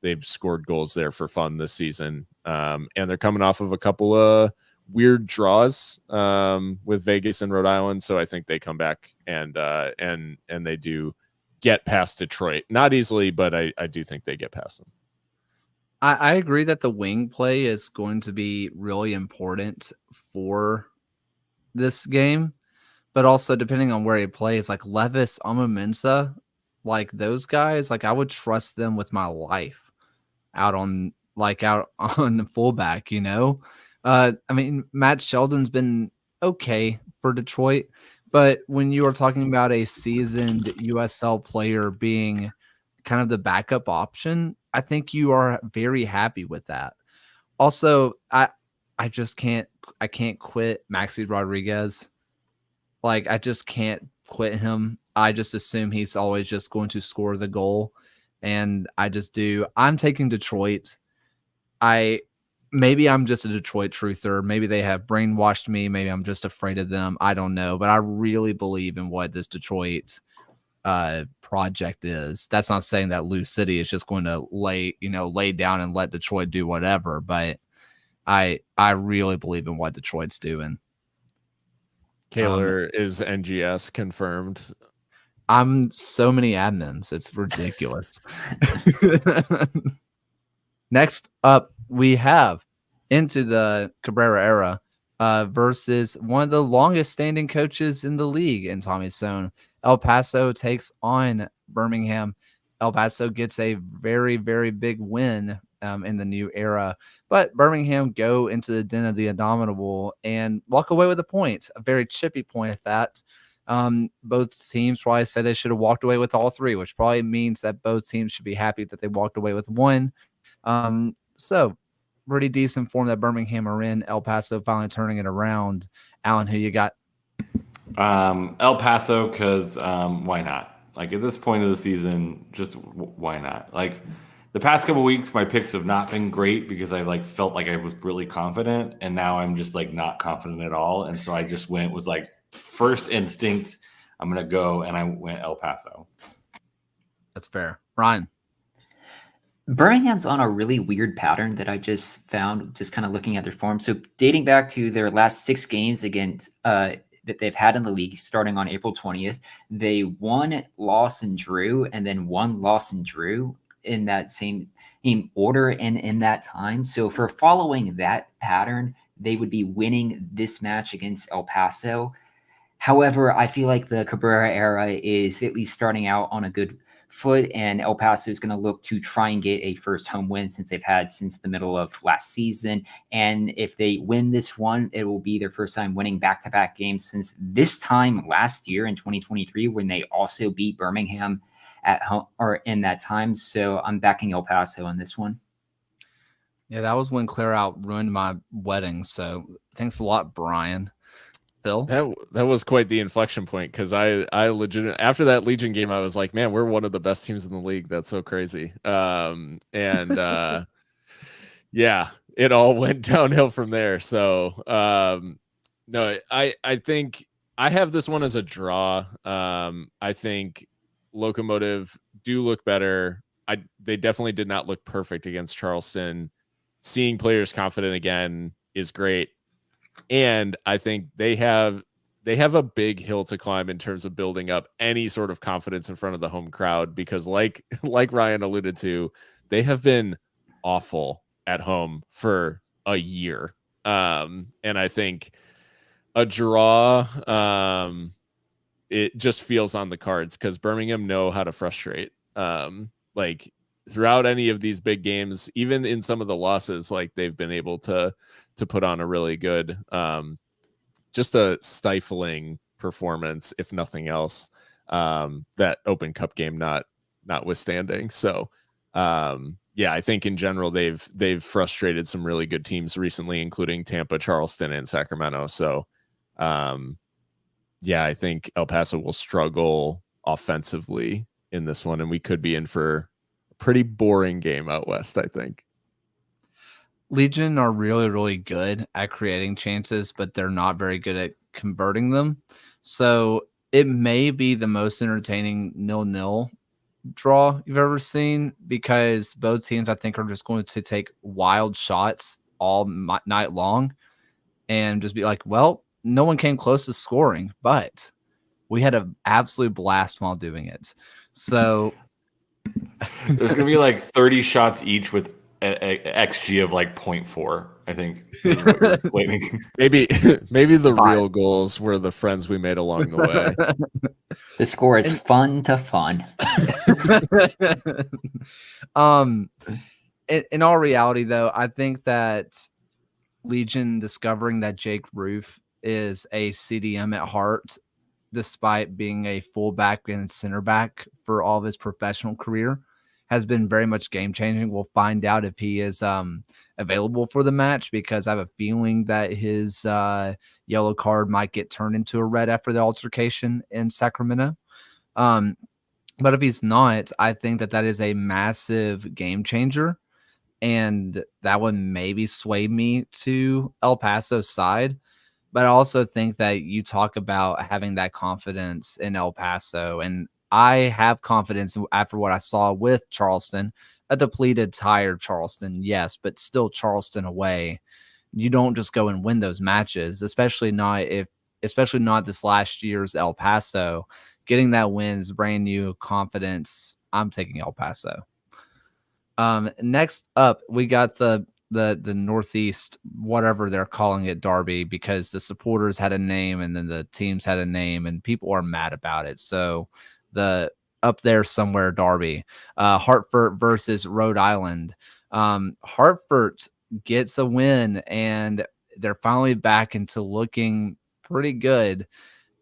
They've scored goals there for fun this season, and they're coming off of a couple of weird draws with Vegas and Rhode Island, so I think they come back and they do get past Detroit. Not easily, but I do think they get past them. I agree that the wing play is going to be really important for this game, but also depending on where he plays, like Levis, Amamensa, like those guys, like I would trust them with my life out on the fullback, you know? I mean, Matt Sheldon's been okay for Detroit, but when you are talking about a seasoned USL player being kind of the backup option, I think you are very happy with that. Also, I can't quit Maxi Rodriguez. Like, I just can't quit him. I just assume he's always just going to score the goal. And I just do. I'm taking Detroit. Maybe I'm just a Detroit truther. Maybe they have brainwashed me. Maybe I'm just afraid of them. I don't know. But I really believe in what this Detroit project is. That's not saying that Lou City is just going to lay down and let Detroit do whatever. But I really believe in what Detroit's doing. Kaler is NGS confirmed. I'm so many admins. It's ridiculous. Next up, we have into the Cabrera era versus one of the longest standing coaches in the league in Tommy Sohn. El Paso takes on Birmingham. El Paso gets a very, very big win in the new era. But Birmingham go into the den of the indomitable and walk away with a point, a very chippy point at that. Both teams probably said they should have walked away with all 3, which probably means that both teams should be happy that they walked away with 1. So pretty decent form that Birmingham are in. El Paso finally turning it around. Alan, who you got? El Paso, because why not? Like, at this point of the season, just why not? Like, the past couple weeks, my picks have not been great because I felt like I was really confident, and now I'm just not confident at all. And so I just was first instinct, I'm gonna go, and I went El Paso. That's fair. Ryan. Birmingham's on a really weird pattern that I just found just kind of looking at their form. So dating back to their last 6 games against that they've had in the league starting on April 20th, they won, lost, and drew, and then won, lost, and drew in that same order and in that time. So for following that pattern, they would be winning this match against El Paso. However, I feel like the Cabrera era is at least starting out on a good foot, and El Paso is going to look to try and get a first home win since they've had since the middle of last season. And if they win this one, it will be their first time winning back-to-back games since this time last year in 2023, when they also beat Birmingham at home or in that time. So I'm backing El Paso on this one. Yeah, that was when Clear Out ruined my wedding. So thanks a lot, Brian. Phil? That was quite the inflection point, because I legit after that Legion game, I was like, man, we're one of the best teams in the league. That's so crazy. Yeah, it all went downhill from there. So no, I think I have this one as a draw. I think Locomotive do look better. They definitely did not look perfect against Charleston. Seeing players confident again is great. And I think they have a big hill to climb in terms of building up any sort of confidence in front of the home crowd, because like Ryan alluded to, they have been awful at home for a year. And I think a draw, it just feels on the cards, because Birmingham know how to frustrate. Like throughout any of these big games, even in some of the losses, like they've been able to put on a really good, just a stifling performance, if nothing else, that Open Cup game notwithstanding. So yeah, I think in general they've frustrated some really good teams recently, including Tampa, Charleston, and Sacramento. So yeah, I think El Paso will struggle offensively in this one, and we could be in for a pretty boring game out west, I think. Legion are really, really good at creating chances, but they're not very good at converting them. So it may be the most entertaining 0-0 draw you've ever seen, because both teams, I think, are just going to take wild shots all night long and just be like, well, no one came close to scoring, but we had an absolute blast while doing it. So there's going to be like 30 shots each with a XG of like 0.4, I think. Is what you're explaining. Maybe the real goals were the friends we made along the way. The score is fun to fun. In all reality, though, I think that Legion discovering that Jake Roof is a CDM at heart, despite being a fullback and center back for all of his professional career, has been very much game changing. We'll find out if he is available for the match, because I have a feeling that his yellow card might get turned into a red after the altercation in Sacramento. But if he's not, I think that is a massive game changer, and that would maybe sway me to El Paso's side. But I also think that you talk about having that confidence in El Paso, and I have confidence after what I saw with Charleston, a depleted, tired Charleston, yes, but still Charleston away. You don't just go and win those matches, especially not this last year's El Paso. Getting that win is brand new confidence. I'm taking El Paso. Next up, we got the Northeast, whatever they're calling it, Derby, because the supporters had a name and then the teams had a name and people are mad about it. So the up there somewhere, Derby, Hartford versus Rhode Island. Hartford gets a win and they're finally back into looking pretty good.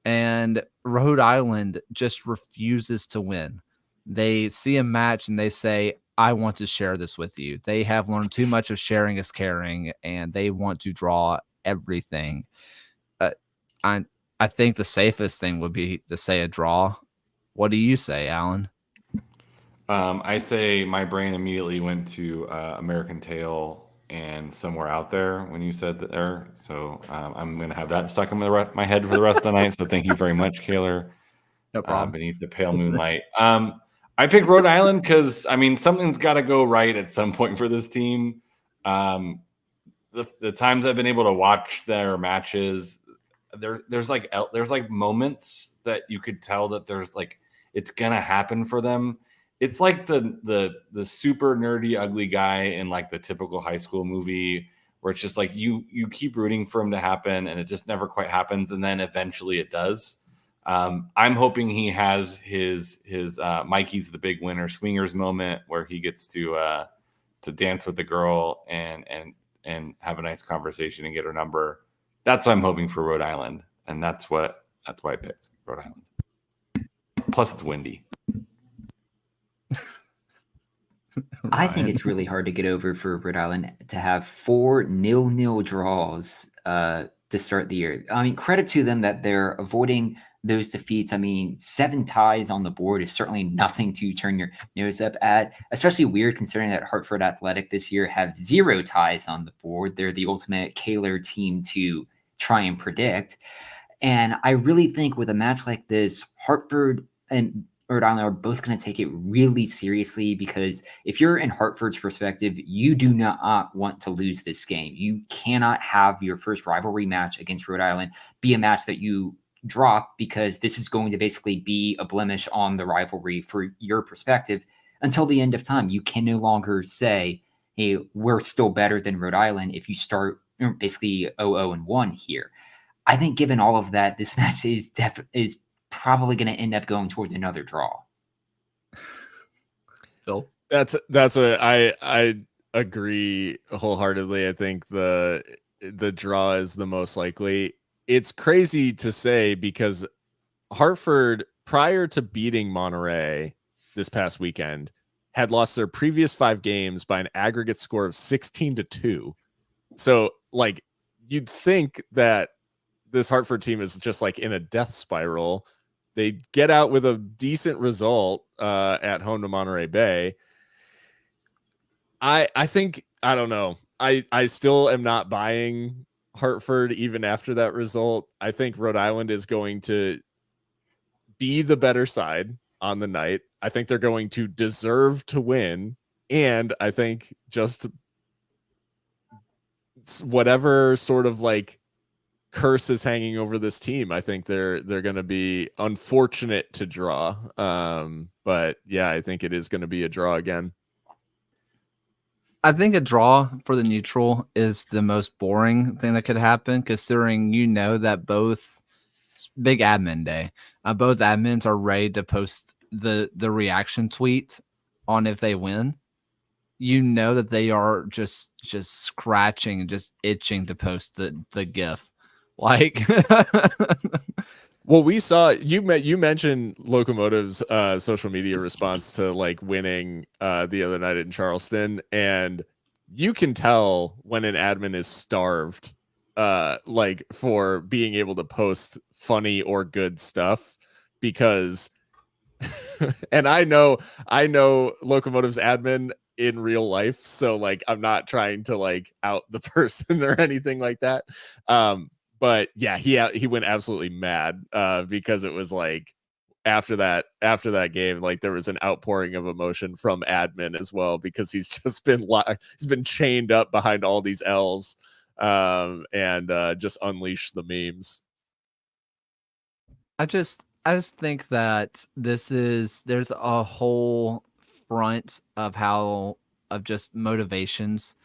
And Rhode Island just refuses to win. They see a match and they say, I want to share this with you. They have learned too much of sharing is caring, and they want to draw everything. I think the safest thing would be to say a draw. What do you say, Alan? I say my brain immediately went to American Tail and Somewhere Out There when you said that there. So I'm going to have that stuck in my head for the rest of the night. So thank you very much, Kaylor. No problem. Beneath the pale moonlight. I picked Rhode Island because, I mean, something's got to go right at some point for this team. The times I've been able to watch their matches, there's like moments that you could tell that there's like it's gonna happen for them. It's like the super nerdy ugly guy in like the typical high school movie where it's just like you keep rooting for him to happen and it just never quite happens, and then eventually it does. I'm hoping he has his Mikey's the big winner swingers moment where he gets to dance with the girl and have a nice conversation and get her number. That's what I'm hoping for Rhode Island, and that's why I picked Rhode Island. Plus, it's windy. I think it's really hard to get over for Rhode Island to have 4 0-0 draws to start the year. I mean, credit to them that they're avoiding those defeats. I mean, 7 ties on the board is certainly nothing to turn your nose up at, especially weird considering that Hartford Athletic this year have 0 ties on the board. They're the ultimate Kaler team to try and predict. And I really think with a match like this, Hartford and Rhode Island are both going to take it really seriously, because if you're in Hartford's perspective, you do not want to lose this game. You cannot have your first rivalry match against Rhode Island be a match that you drop, because this is going to basically be a blemish on the rivalry for your perspective until the end of time. You can no longer say, hey, we're still better than Rhode Island if you start basically 0-1 here. I think given all of that, this match is probably going to end up going towards another draw. Phil? That's what I agree wholeheartedly. I think the draw is the most likely. It's crazy to say because Hartford, prior to beating Monterey this past weekend, had lost their previous 5 games by an aggregate score of 16-2. So, like, you'd think that this Hartford team is just like in a death spiral. They get out with a decent result at home to Monterey Bay. I think, I don't know. I still am not buying Hartford even after that result. I think Rhode Island is going to be the better side on the night. I think they're going to deserve to win. And I think just whatever sort of like curse is hanging over this team, I think they're going to be unfortunate to draw. But yeah, I think it is going to be a draw again. I think a draw for the neutral is the most boring thing that could happen, considering that both big admin day, both admins are ready to post the reaction tweet on if they win. That they are just scratching, just itching to post the GIF. Like, well, we saw you mentioned Locomotive's social media response to like winning the other night in Charleston, and you can tell when an admin is starved like for being able to post funny or good stuff, because and I know Locomotive's admin in real life, so like I'm not trying to like out the person or anything like that. But yeah, he went absolutely mad because it was like after that game, like there was an outpouring of emotion from admin as well, because he's just been chained up behind all these L's and just unleashed the memes. I just think that there's a whole front of just motivations.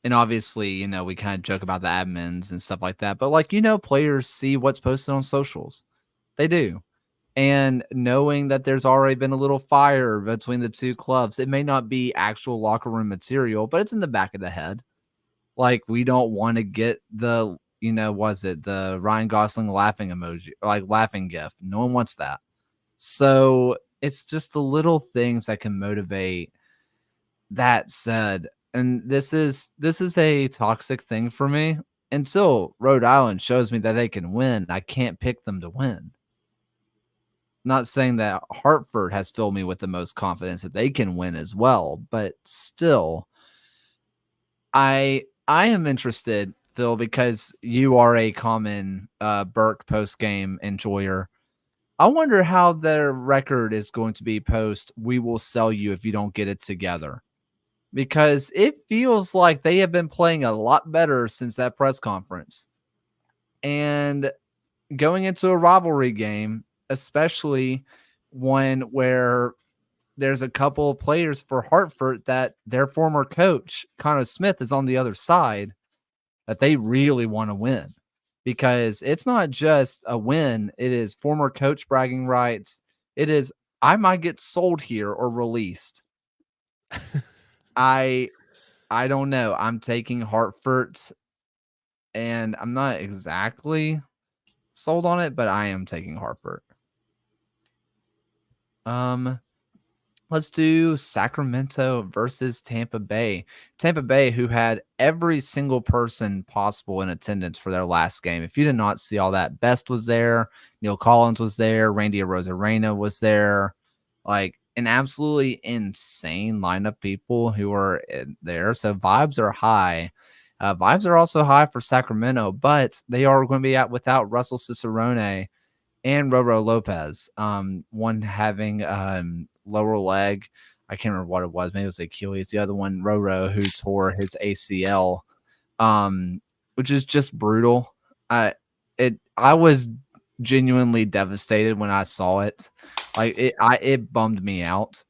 And obviously, we kind of joke about the admins and stuff like that. But like, players see what's posted on socials. They do. And knowing that there's already been a little fire between the two clubs, it may not be actual locker room material, but it's in the back of the head. Like, we don't want to get the, the Ryan Gosling laughing emoji, like laughing gif. No one wants that. So it's just the little things that can motivate. That said, and this is a toxic thing for me. Until Rhode Island shows me that they can win, I can't pick them to win. Not saying that Hartford has filled me with the most confidence that they can win as well, but still, I am interested, Phil, because you are a common Burke post-game enjoyer. I wonder how their record is going to be post "We will sell you if you don't get it together." Because it feels like they have been playing a lot better since that press conference. And going into a rivalry game, especially one where there's a couple of players for Hartford that their former coach, Connor Smith, is on the other side, that they really want to win. because it's not just a win. It is former coach bragging rights. It is, I might get sold here or released. I don't know. I'm taking Hartford, and I'm not exactly sold on it, but I am taking Hartford. Let's do Sacramento versus Tampa Bay. Tampa Bay, who had every single person possible in attendance for their last game. If you did not see all that, Best was there, Neil Collins was there, Randy Arozarena was there. Like an absolutely insane lineup of people who were there. So vibes are high. Vibes are also high for Sacramento, but they are going to be out without Russell Cicerone and Roro Lopez. One having lower leg. I can't remember what it was. Maybe it was Achilles. The other one, Roro, who tore his ACL, which is just brutal. I was genuinely devastated when I saw it. Like it bummed me out.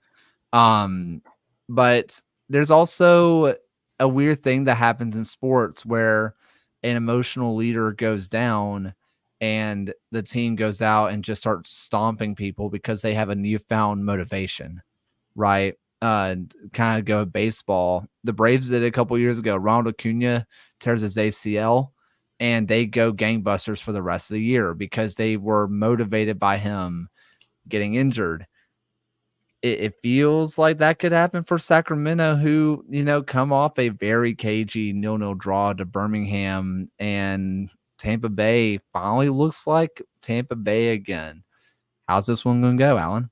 But there's also a weird thing that happens in sports where an emotional leader goes down and the team goes out and just starts stomping people because they have a newfound motivation, right? Kind of go baseball. The Braves did it a couple years ago. Ronald Acuna tears his ACL, and they go gangbusters for the rest of the year because they were motivated by him getting injured. It feels like that could happen for Sacramento, who, come off a very cagey 0-0 draw to Birmingham, and Tampa Bay finally looks like Tampa Bay again. How's this one going to go, Alan?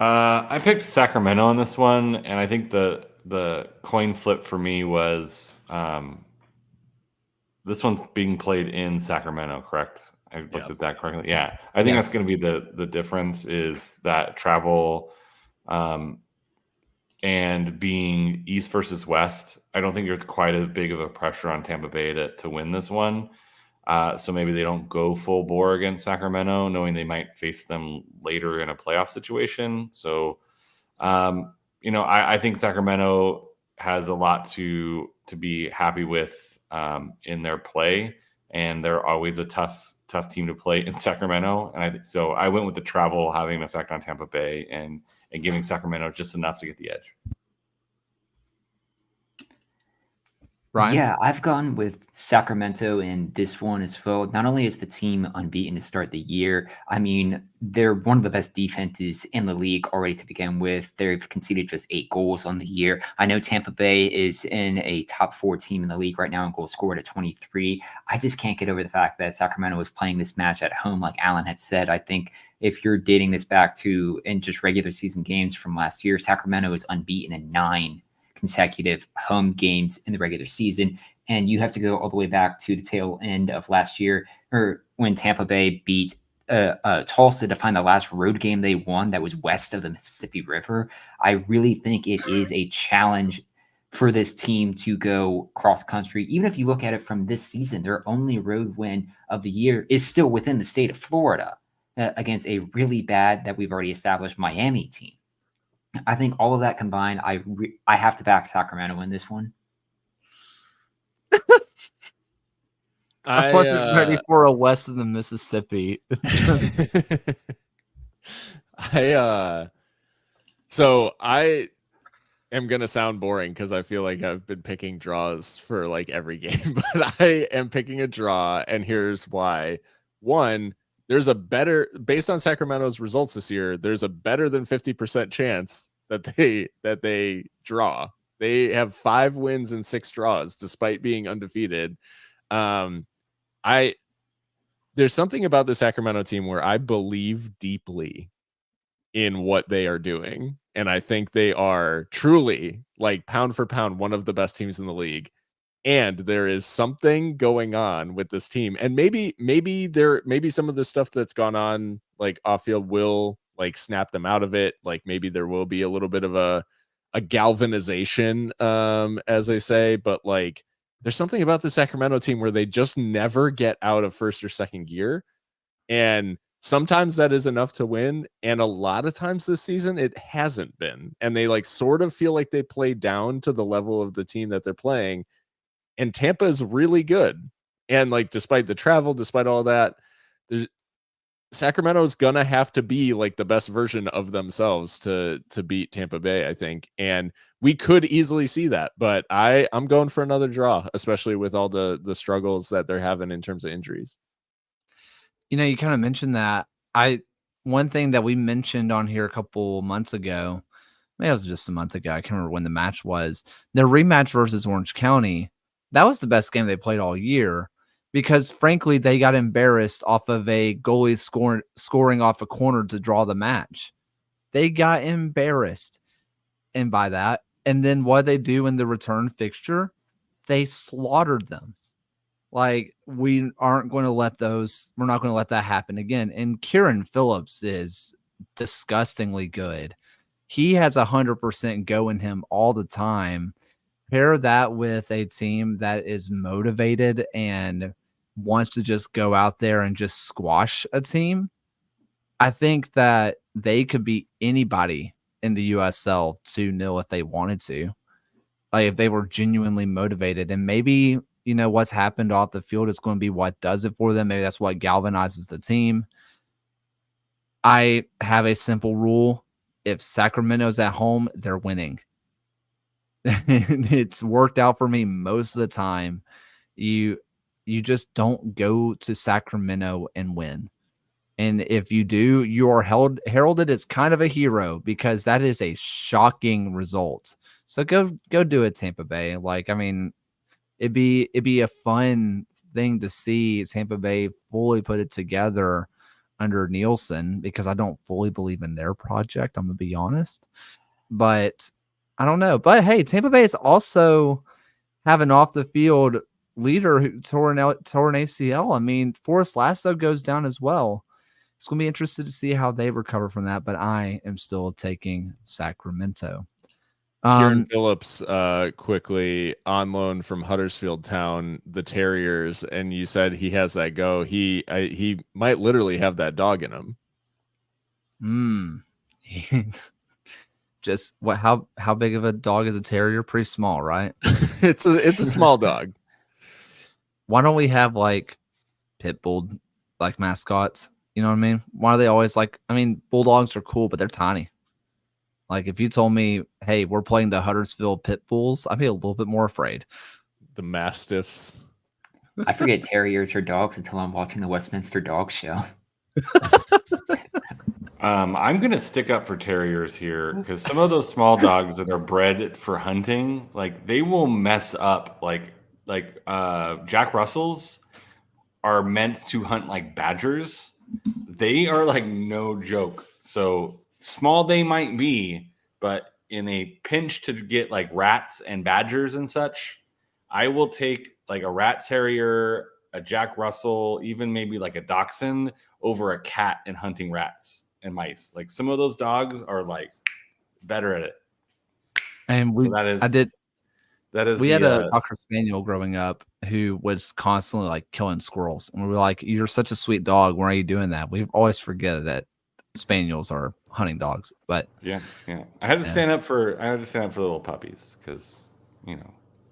I picked Sacramento on this one, and I think the coin flip for me was this one's being played in Sacramento, correct? I looked at that correctly. Yeah, I think that's going to be the difference, is that travel and being East versus West. I don't think there's quite as big of a pressure on Tampa Bay to win this one. So maybe they don't go full bore against Sacramento, knowing they might face them later in a playoff situation. So, I think Sacramento has a lot to be happy with in their play, and they're always a tough team to play in Sacramento. And so I went with the travel having an effect on Tampa Bay and giving Sacramento just enough to get the edge. Ryan? Yeah, I've gone with Sacramento in this one as well. Not only is the team unbeaten to start the year, I mean, they're one of the best defenses in the league already to begin with. They've conceded just 8 goals on the year. I know Tampa Bay is in a top 4 team in the league right now in goals scored at 23. I just can't get over the fact that Sacramento is playing this match at home, like Alan had said. I think if you're dating this back to in just regular season games from last year, Sacramento is unbeaten in 9 consecutive home games in the regular season. And you have to go all the way back to the tail end of last year, or when Tampa Bay beat Tulsa to find the last road game they won that was west of the Mississippi River. I really think it is a challenge for this team to go cross country. Even if you look at it from this season, their only road win of the year is still within the state of Florida against a really bad, that we've already established, Miami team. I think all of that combined, I have to back Sacramento in this one. I wasn't ready for a west of the Mississippi. So I am going to sound boring because I feel like I've been picking draws for like every game, but I am picking a draw, and here's why. One, there's a better, based on Sacramento's results this year, there's a better than 50% chance that they draw. They have 5 wins and 6 draws despite being undefeated. There's something about the Sacramento team where I believe deeply in what they are doing, and I think they are truly, like, pound for pound, one of the best teams in the league. And there is something going on with this team, and maybe some of the stuff that's gone on, like, off field, will like snap them out of it. Like, maybe there will be a little bit of a galvanization, as they say. But like, there's something about the Sacramento team where they just never get out of first or second gear, and sometimes that is enough to win, and a lot of times this season it hasn't been, and they like sort of feel like they play down to the level of the team that they're playing. And Tampa is really good. And like, despite the travel, despite all that, Sacramento's gonna have to be like the best version of themselves to beat Tampa Bay, I think. And we could easily see that, but I'm going for another draw, especially with all the struggles that they're having in terms of injuries. You kind of mentioned that. One thing that we mentioned on here a couple months ago, maybe it was just a month ago, I can't remember when the match was. Their rematch versus Orange County, that was the best game they played all year. Because frankly, they got embarrassed off of a goalie scoring off a corner to draw the match. They got embarrassed, and by that, and then what they do in the return fixture, they slaughtered them. Like, we aren't going to let we're not going to let that happen again. And Kieran Phillips is disgustingly good. He has 100% go in him all the time. Pair that with a team that is motivated and wants to just go out there and just squash a team, I think that they could beat anybody in the USL 2-0 if they wanted to. Like, if they were genuinely motivated. And maybe, what's happened off the field is going to be what does it for them. Maybe that's what galvanizes the team. I have a simple rule. If Sacramento's at home, they're winning. It's worked out for me most of the time. You just don't go to Sacramento and win. And if you do, you are heralded as kind of a hero, because that is a shocking result. So go do it, Tampa Bay. Like, I mean, it'd be a fun thing to see Tampa Bay fully put it together under Nielsen, because I don't fully believe in their project, I'm gonna be honest. But I don't know. But hey, Tampa Bay is also have an off the field leader who tore an ACL. I mean, Forrest Lasso goes down as well. It's going to be interesting to see how they recover from that, but I am still taking Sacramento. Kieran Phillips, quickly on loan from Huddersfield Town, the Terriers, and you said he has that go. He might literally have that dog in him. Just what? How big of a dog is a terrier? Pretty small, right? It's a small dog. Why don't we have like pit bull like mascots? You know what I mean? Why are they always like? I mean, bulldogs are cool, but they're tiny. Like, if you told me, hey, we're playing the Huddersfield Pit Bulls, I'd be a little bit more afraid. The Mastiffs. I forget terriers are dogs until I'm watching the Westminster Dog Show. I'm gonna stick up for terriers here, because some of those small dogs that are bred for hunting, like, they will mess up. Like Jack Russells are meant to hunt like badgers. They are like no joke. So small they might be, but in a pinch to get like rats and badgers and such, I will take like a rat terrier, a Jack Russell, even maybe like a dachshund over a cat in hunting rats and mice. Like, some of those dogs are like better at it. And we had a Cocker Spaniel growing up who was constantly like killing squirrels, and we were like, "You're such a sweet dog. Why are you doing that?" We always forget that Spaniels are hunting dogs. But yeah, I had to stand up for the little puppies, because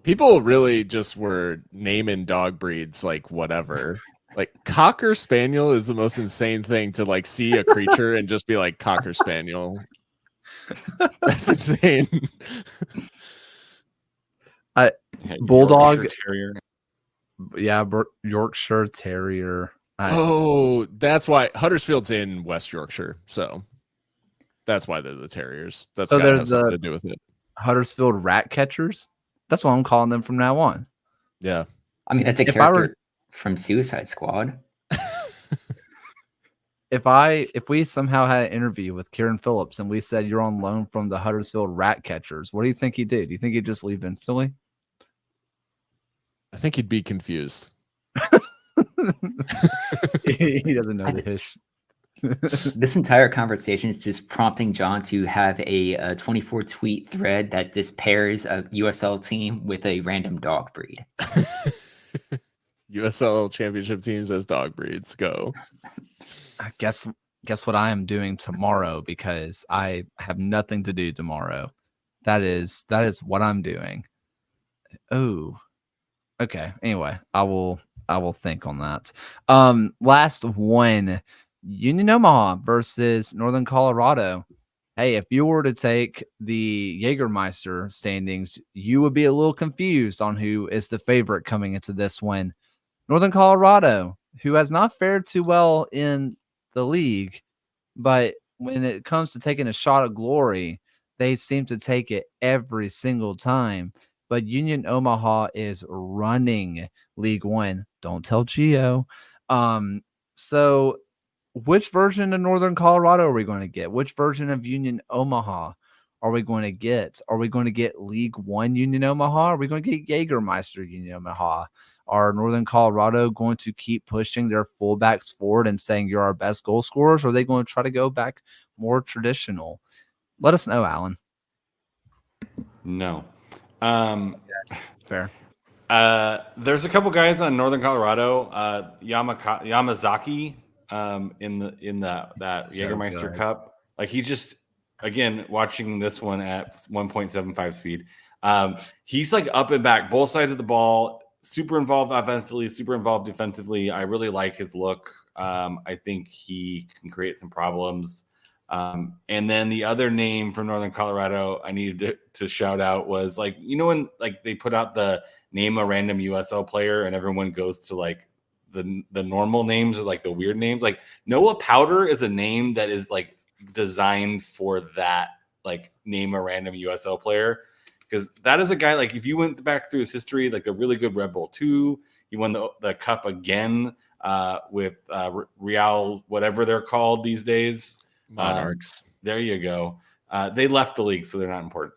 people really just were naming dog breeds like whatever. Like, Cocker Spaniel is the most insane thing to like see a creature and just be like Cocker Spaniel. That's insane. Bulldog Yorkshire Terrier. Yeah, Yorkshire Terrier. That's why Huddersfield's in West Yorkshire, so that's why they're the Terriers. That's so got to have something to do with it. Huddersfield Rat Catchers. That's what I'm calling them from now on. Yeah, I mean, that's a character from Suicide Squad. If we somehow had an interview with Kieran Phillips and we said you're on loan from the Huddersfield Rat Catchers, what do you think he'd do? Do you think he'd just leave instantly? I think he'd be confused. He doesn't know the hish. This entire conversation is just prompting John to have a 24 tweet thread that just pairs a USL team with a random dog breed. USL championship teams as dog breeds. Go. I guess what I am doing tomorrow, because I have nothing to do tomorrow. That is what I'm doing. Oh, okay. Anyway, I will I will think on that. Last one, Union Omaha versus Northern Colorado. Hey, if you were to take the Jägermeister standings, you would be a little confused on who is the favorite coming into this one. Northern Colorado, who has not fared too well in the league, but when it comes to taking a shot of glory, they seem to take it every single time. But Union Omaha is running League One. Don't tell Gio. So which version of Northern Colorado are we going to get? Which version of Union Omaha are we going to get? Are we going to get League One Union Omaha? Are we going to get Jägermeister Union Omaha? Are Northern Colorado going to keep pushing their fullbacks forward and saying you're our best goal scorers? Or are they going to try to go back more traditional? Let us know, Alan. No. Fair. There's a couple guys on Northern Colorado, Yamazaki, in that Jägermeister good. Cup. Like he just, again, watching this one at 1.75 speed. He's like up and back, both sides of the ball, super involved offensively, super involved defensively. I really like his look. I think he can create some problems. And then the other name from Northern Colorado I needed to shout out was like, you know, when like they put out the name a random USL player and everyone goes to like the normal names or like the weird names. Like Noah Powder is a name that is like designed for that, like name a random USL player. Because that is a guy, like if you went back through his history, like the really good Red Bull 2, he won the cup again with Real, whatever they're called these days. Monarchs. There you go. They left the league, so they're not important.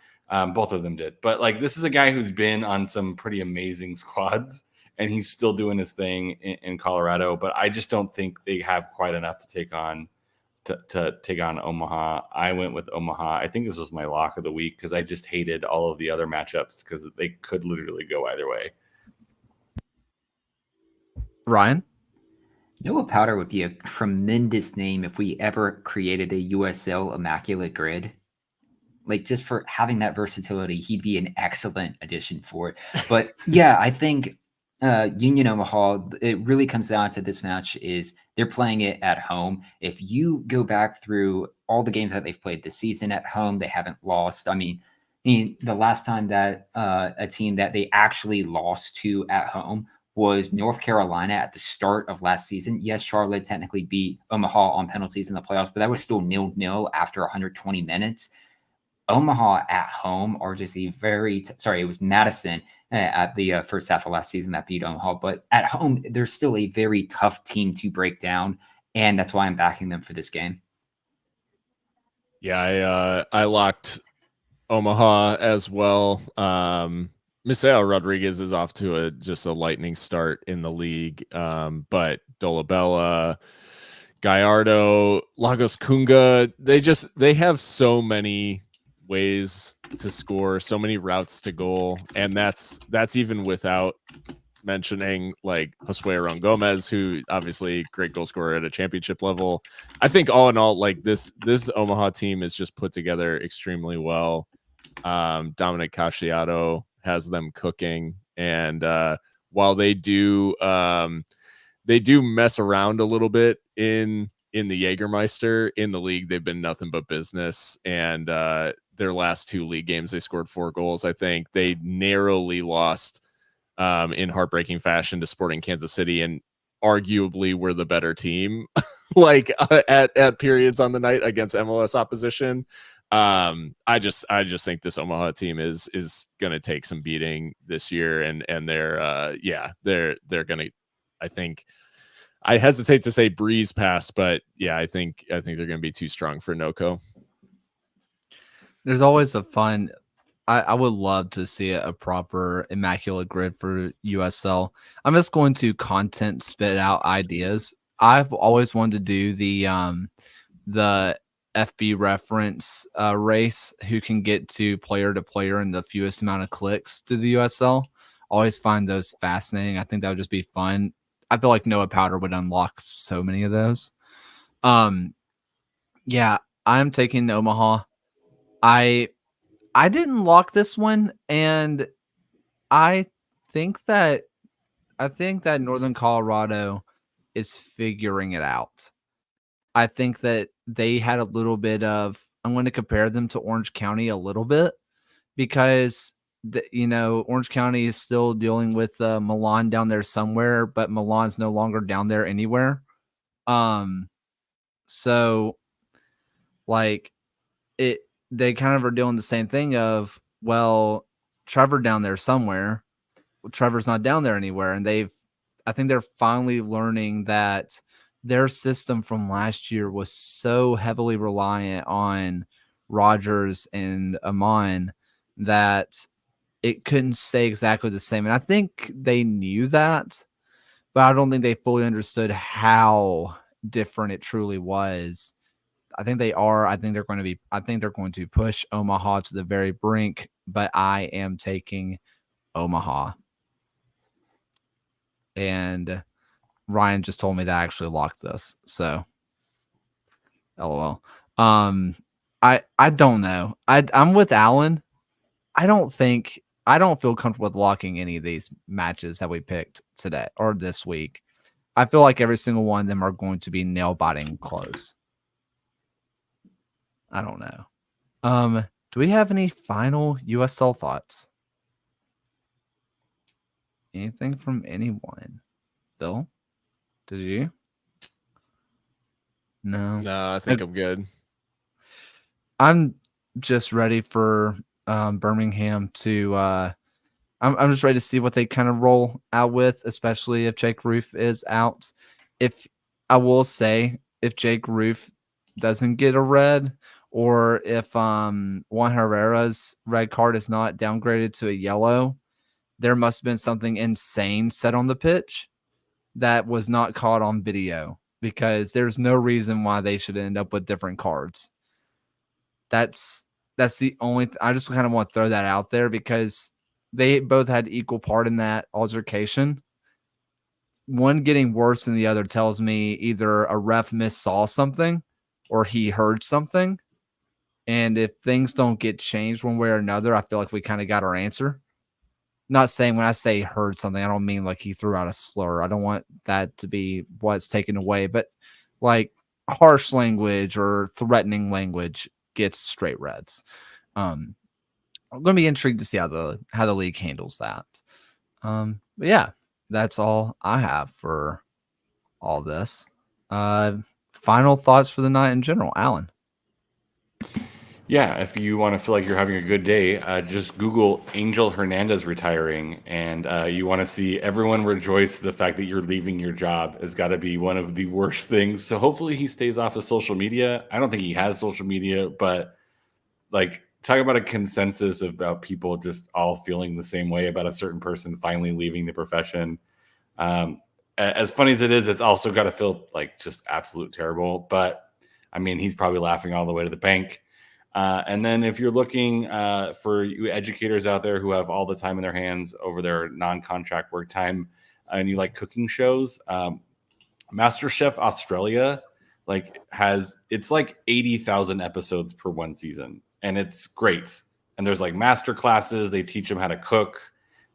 Both of them did. But like this is a guy who's been on some pretty amazing squads, and he's still doing his thing in Colorado. But I just don't think they have quite enough to take on Omaha. I went with Omaha. I think this was my lock of the week because I just hated all of the other matchups because they could literally go either way. Ryan? Noah Powder would be a tremendous name if we ever created a USL Immaculate Grid. Like just for having that versatility, he'd be an excellent addition for it. But yeah, I think Union Omaha, it really comes down to this match is they're playing it at home. If you go back through all the games that they've played this season at home, they haven't lost. I mean the last time that a team that they actually lost to at home was North Carolina at the start of last season. Yes, Charlotte technically beat Omaha on penalties in the playoffs, but that was still 0-0 after 120 minutes. Omaha at home are just a it was Madison at the first half of last season that beat Omaha, but at home, they're still a very tough team to break down, and that's why I'm backing them for this game. Yeah, I locked Omaha as well. Misael Rodriguez is off to just a lightning start in the league, but Dolabella, Gallardo, Lagos Kunga, they have so many ways to score, so many routes to goal, and that's even without mentioning like Josue Aron Gomez, who obviously great goal scorer at a championship level. I think all in all, like this Omaha team is just put together extremely well. Dominic Casciato has them cooking, and while they do mess around a little bit in the Jägermeister, in the league they've been nothing but business, and their last 2 league games they scored 4 goals. I think they narrowly lost in heartbreaking fashion to Sporting Kansas City, and arguably were the better team like at periods on the night against MLS opposition. I just think this Omaha team is going to take some beating this year, and they're going to, I think, I hesitate to say breeze past, but yeah, I think they're going to be too strong for NOCO. There's always a fun. I would love to see a proper immaculate grid for USL. I'm just going to content spit out ideas. I've always wanted to do the FB reference race, who can get to player in the fewest amount of clicks to the USL. Always find those fascinating. I think that would just be fun. I feel like Noah Powder would unlock so many of those. Yeah, I'm taking Omaha. I didn't lock this one, and I think that that Northern Colorado is figuring it out. I think that they had a little bit of. I'm going to compare them to Orange County a little bit because Orange County is still dealing with Milan down there somewhere, but Milan's no longer down there anywhere. So like they kind of are doing the same thing of, well, Trevor down there somewhere. Well, Trevor's not down there anywhere. And I think they're finally learning that their system from last year was so heavily reliant on Rodgers and Amon that it couldn't stay exactly the same. And I think they knew that, but I don't think they fully understood how different it truly was. I think they are. I think they're going to push Omaha to the very brink, but I am taking Omaha. And Ryan just told me that I actually locked this. So LOL. I don't know. I'm with Alan. I don't feel comfortable with locking any of these matches that we picked today or this week. I feel like every single one of them are going to be nail-biting close. I don't know. Do we have any final USL thoughts? Anything from anyone? Bill? Did you? No. No, I think I'm good. I'm just ready for Birmingham to I'm just ready to see what they kind of roll out with, especially if Jake Roof is out. If I will say, if Jake Roof doesn't get a red, or if Juan Herrera's red card is not downgraded to a yellow, there must have been something insane said on the pitch that was not caught on video, because there's no reason why they should end up with different cards. That's the only I just kind of want to throw that out there, because they both had equal part in that altercation. One getting worse than the other tells me either a ref missaw something or he heard something. And if things don't get changed one way or another, I feel like we kind of got our answer. Not saying when I say heard something, I don't mean like he threw out a slur. I don't want that to be what's taken away, but like harsh language or threatening language gets straight reds. I'm going to be intrigued to see how the league handles that. But yeah, that's all I have for all this. Final thoughts for the night in general, Alan. Yeah, if you want to feel like you're having a good day, just Google Angel Hernandez retiring, and you want to see everyone rejoice. The fact that you're leaving your job has got to be one of the worst things. So hopefully he stays off of social media. I don't think he has social media, but like talk about a consensus about people just all feeling the same way about a certain person finally leaving the profession. As funny as it is, it's also got to feel like just absolute terrible. But I mean, he's probably laughing all the way to the bank. And then if you're looking for you educators out there who have all the time in their hands over their non-contract work time, and you like cooking shows, MasterChef Australia it's like 80,000 episodes per one season, and it's great. And there's like master classes. They teach them how to cook.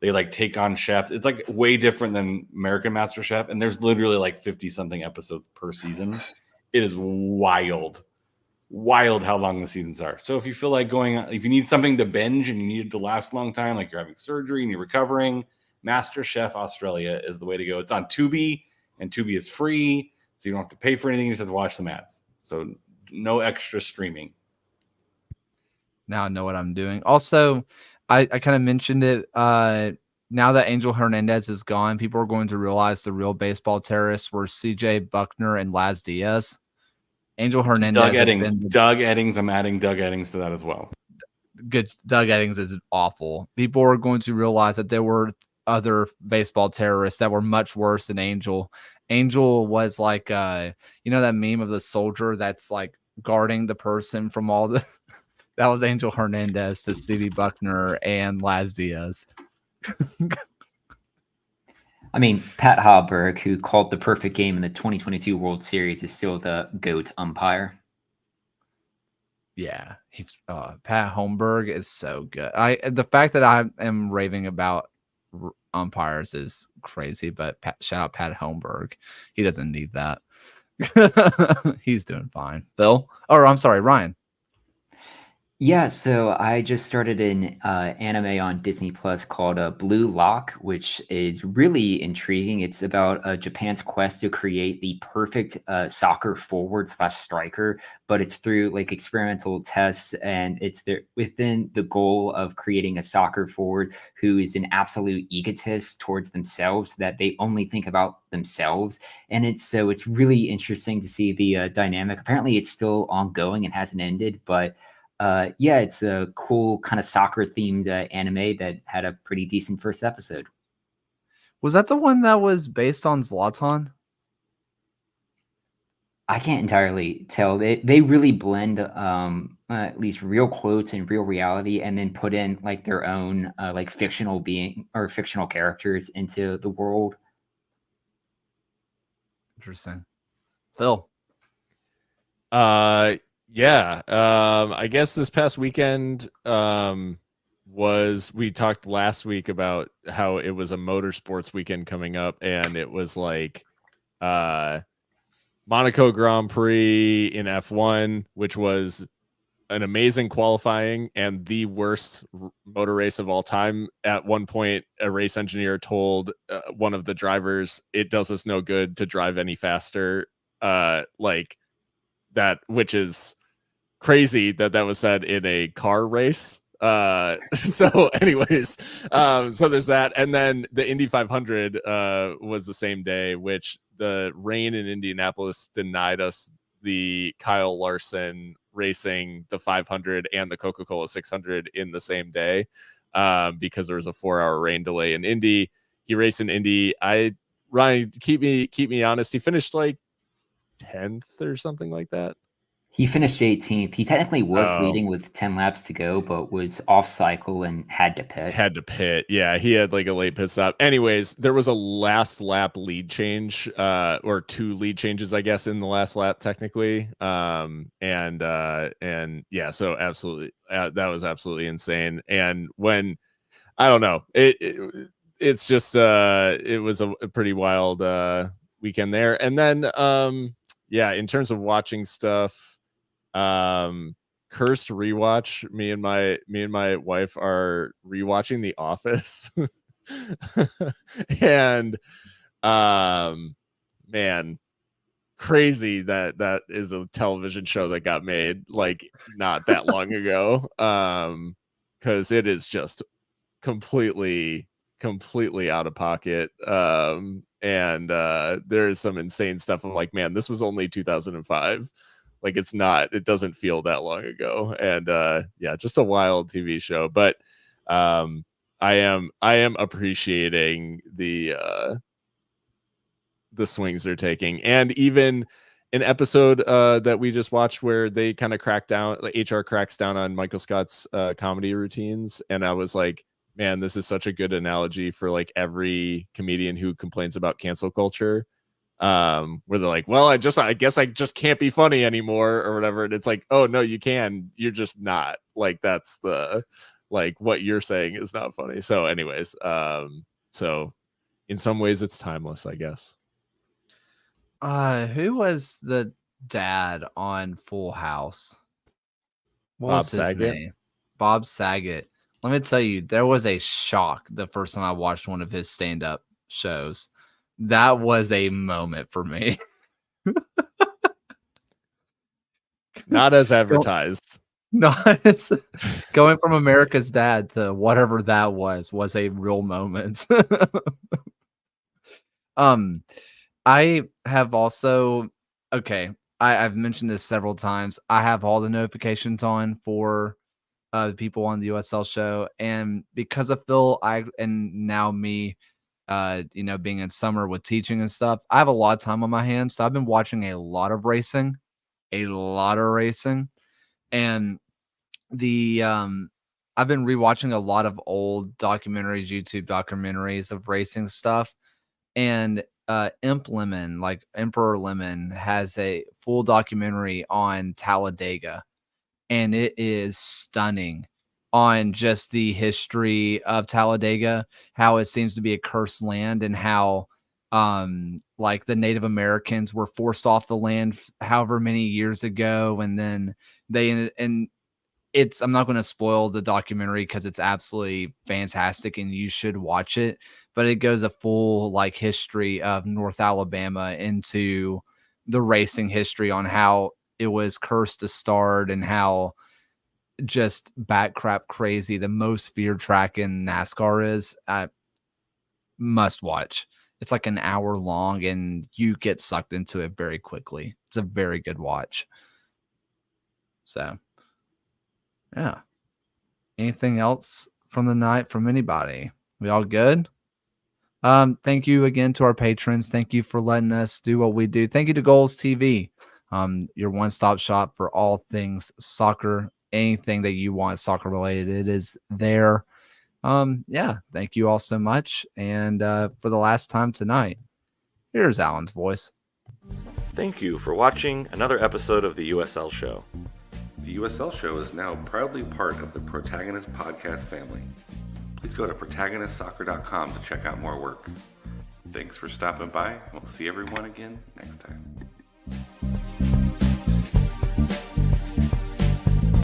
They like take on chefs. It's like way different than American MasterChef. And there's literally like 50 something episodes per season. It is wild how long the seasons are. So if you feel like if you need something to binge and you need it to last a long time, like you're having surgery and you're recovering, MasterChef Australia is the way to go. It's on Tubi, and Tubi is free, so you don't have to pay for anything. You just have to watch some ads. So no extra streaming. Now I know what I'm doing. Also, I kind of mentioned it. Now that Angel Hernandez is gone, people are going to realize the real baseball terrorists were CJ Buckner and Laz Diaz. Angel Hernandez. Doug Eddings. I'm adding Doug Eddings to that as well. Good. Doug Eddings is awful. People are going to realize that there were other baseball terrorists that were much worse than Angel. Angel was like, that meme of the soldier that's like guarding the person from all the. That was Angel Hernandez to CB Buckner and Laz Diaz. I mean, Pat Hallberg, who called the perfect game in the 2022 World Series, is still the GOAT umpire. Yeah, he's Pat Holmberg is so good. The fact that I am raving about umpires is crazy. But shout out Pat Holmberg. He doesn't need that. He's doing fine. Phil? Or I'm sorry, Ryan. Yeah, so I just started an anime on Disney Plus called Blue Lock, which is really intriguing. It's about Japan's quest to create the perfect soccer forward/striker, but it's through like experimental tests, and it's within the goal of creating a soccer forward who is an absolute egotist towards themselves, that they only think about themselves. And it's really interesting to see the dynamic. Apparently, it's still ongoing and hasn't ended, but yeah, it's a cool kind of soccer themed anime that had a pretty decent first episode. Was that the one that was based on Zlatan? I can't entirely tell. They really blend at least real quotes and real reality, and then put in like their own like fictional being or fictional characters into the world. Interesting. Phil. Yeah. I guess this past weekend we talked last week about how it was a motorsports weekend coming up, and it was like Monaco Grand Prix in F1, which was an amazing qualifying and the worst motor race of all time. At one point, a race engineer told one of the drivers, "It does us no good to drive any faster." Like that, which is crazy that was said in a car race. So anyways, so there's that. And then the Indy 500 was the same day, which the rain in Indianapolis denied us the Kyle Larson racing the 500 and the Coca-Cola 600 in the same day, because there was a 4-hour rain delay in Indy. He raced in Indy. Ryan, keep me honest, he finished like 10th or something like that. He finished 18th. He technically was leading with 10 laps to go, but was off cycle and had to pit. Yeah, he had like a late pit stop. Anyways, there was a last lap lead change, or 2 lead changes, I guess, in the last lap technically. And yeah, so absolutely, that was absolutely insane. And when I don't know, it's just it was a pretty wild weekend there. And then yeah, in terms of watching stuff, cursed rewatch, me and my wife are rewatching The Office. And man, crazy that is a television show that got made like not that long ago, because it is just completely out of pocket. And there's some insane stuff. I'm like, man, this was only 2005. Like it doesn't feel that long ago. And yeah, just a wild TV show. But I am appreciating the swings they're taking. And even an episode that we just watched where they kind of crack down, like HR cracks down on Michael Scott's comedy routines. And I was like, man, this is such a good analogy for like every comedian who complains about cancel culture. Where they're like, well, I guess I just can't be funny anymore or whatever. And it's like, oh no, you can, you're just not. Like that's the, like what you're saying is not funny. So anyways, so in some ways it's timeless, I guess. Who was the dad on Full House? What was his name? Bob Saget. Let me tell you, there was a shock the first time I watched one of his stand-up shows. That was a moment for me. Not as advertised. Not as, going from America's Dad to whatever that was a real moment. I have also, okay, I've mentioned this several times. I have all the notifications on for the people on the USL show, and because of Phil, and now me, being in summer with teaching and stuff, I have a lot of time on my hands. So I've been watching a lot of racing, and I've been rewatching a lot of old documentaries, YouTube documentaries of racing stuff, and Imp Lemon, like Emperor Lemon, has a full documentary on Talladega, and it is stunning. on just the history of Talladega, how it seems to be a cursed land, and how like the Native Americans were forced off the land however many years ago, and then and it's, I'm not going to spoil the documentary because it's absolutely fantastic and you should watch it, but it goes a full like history of North Alabama into the racing history on how it was cursed to start and how just bat crap crazy the most feared track in NASCAR is. Must watch. It's like an hour long and you get sucked into it very quickly. It's a very good watch. So, yeah. Anything else from the night from anybody? We all good? Thank you again to our patrons. Thank you for letting us do what we do. Thank you to Goals TV, your one-stop shop for all things soccer. Anything that you want soccer related, it is there. Yeah, thank you all so much. And for the last time tonight, here's Alan's voice. Thank you for watching another episode of the USL Show. The USL Show is now proudly part of the Protagonist podcast family. Please go to protagonistsoccer.com to check out more work. Thanks for stopping by. We'll see everyone again next time.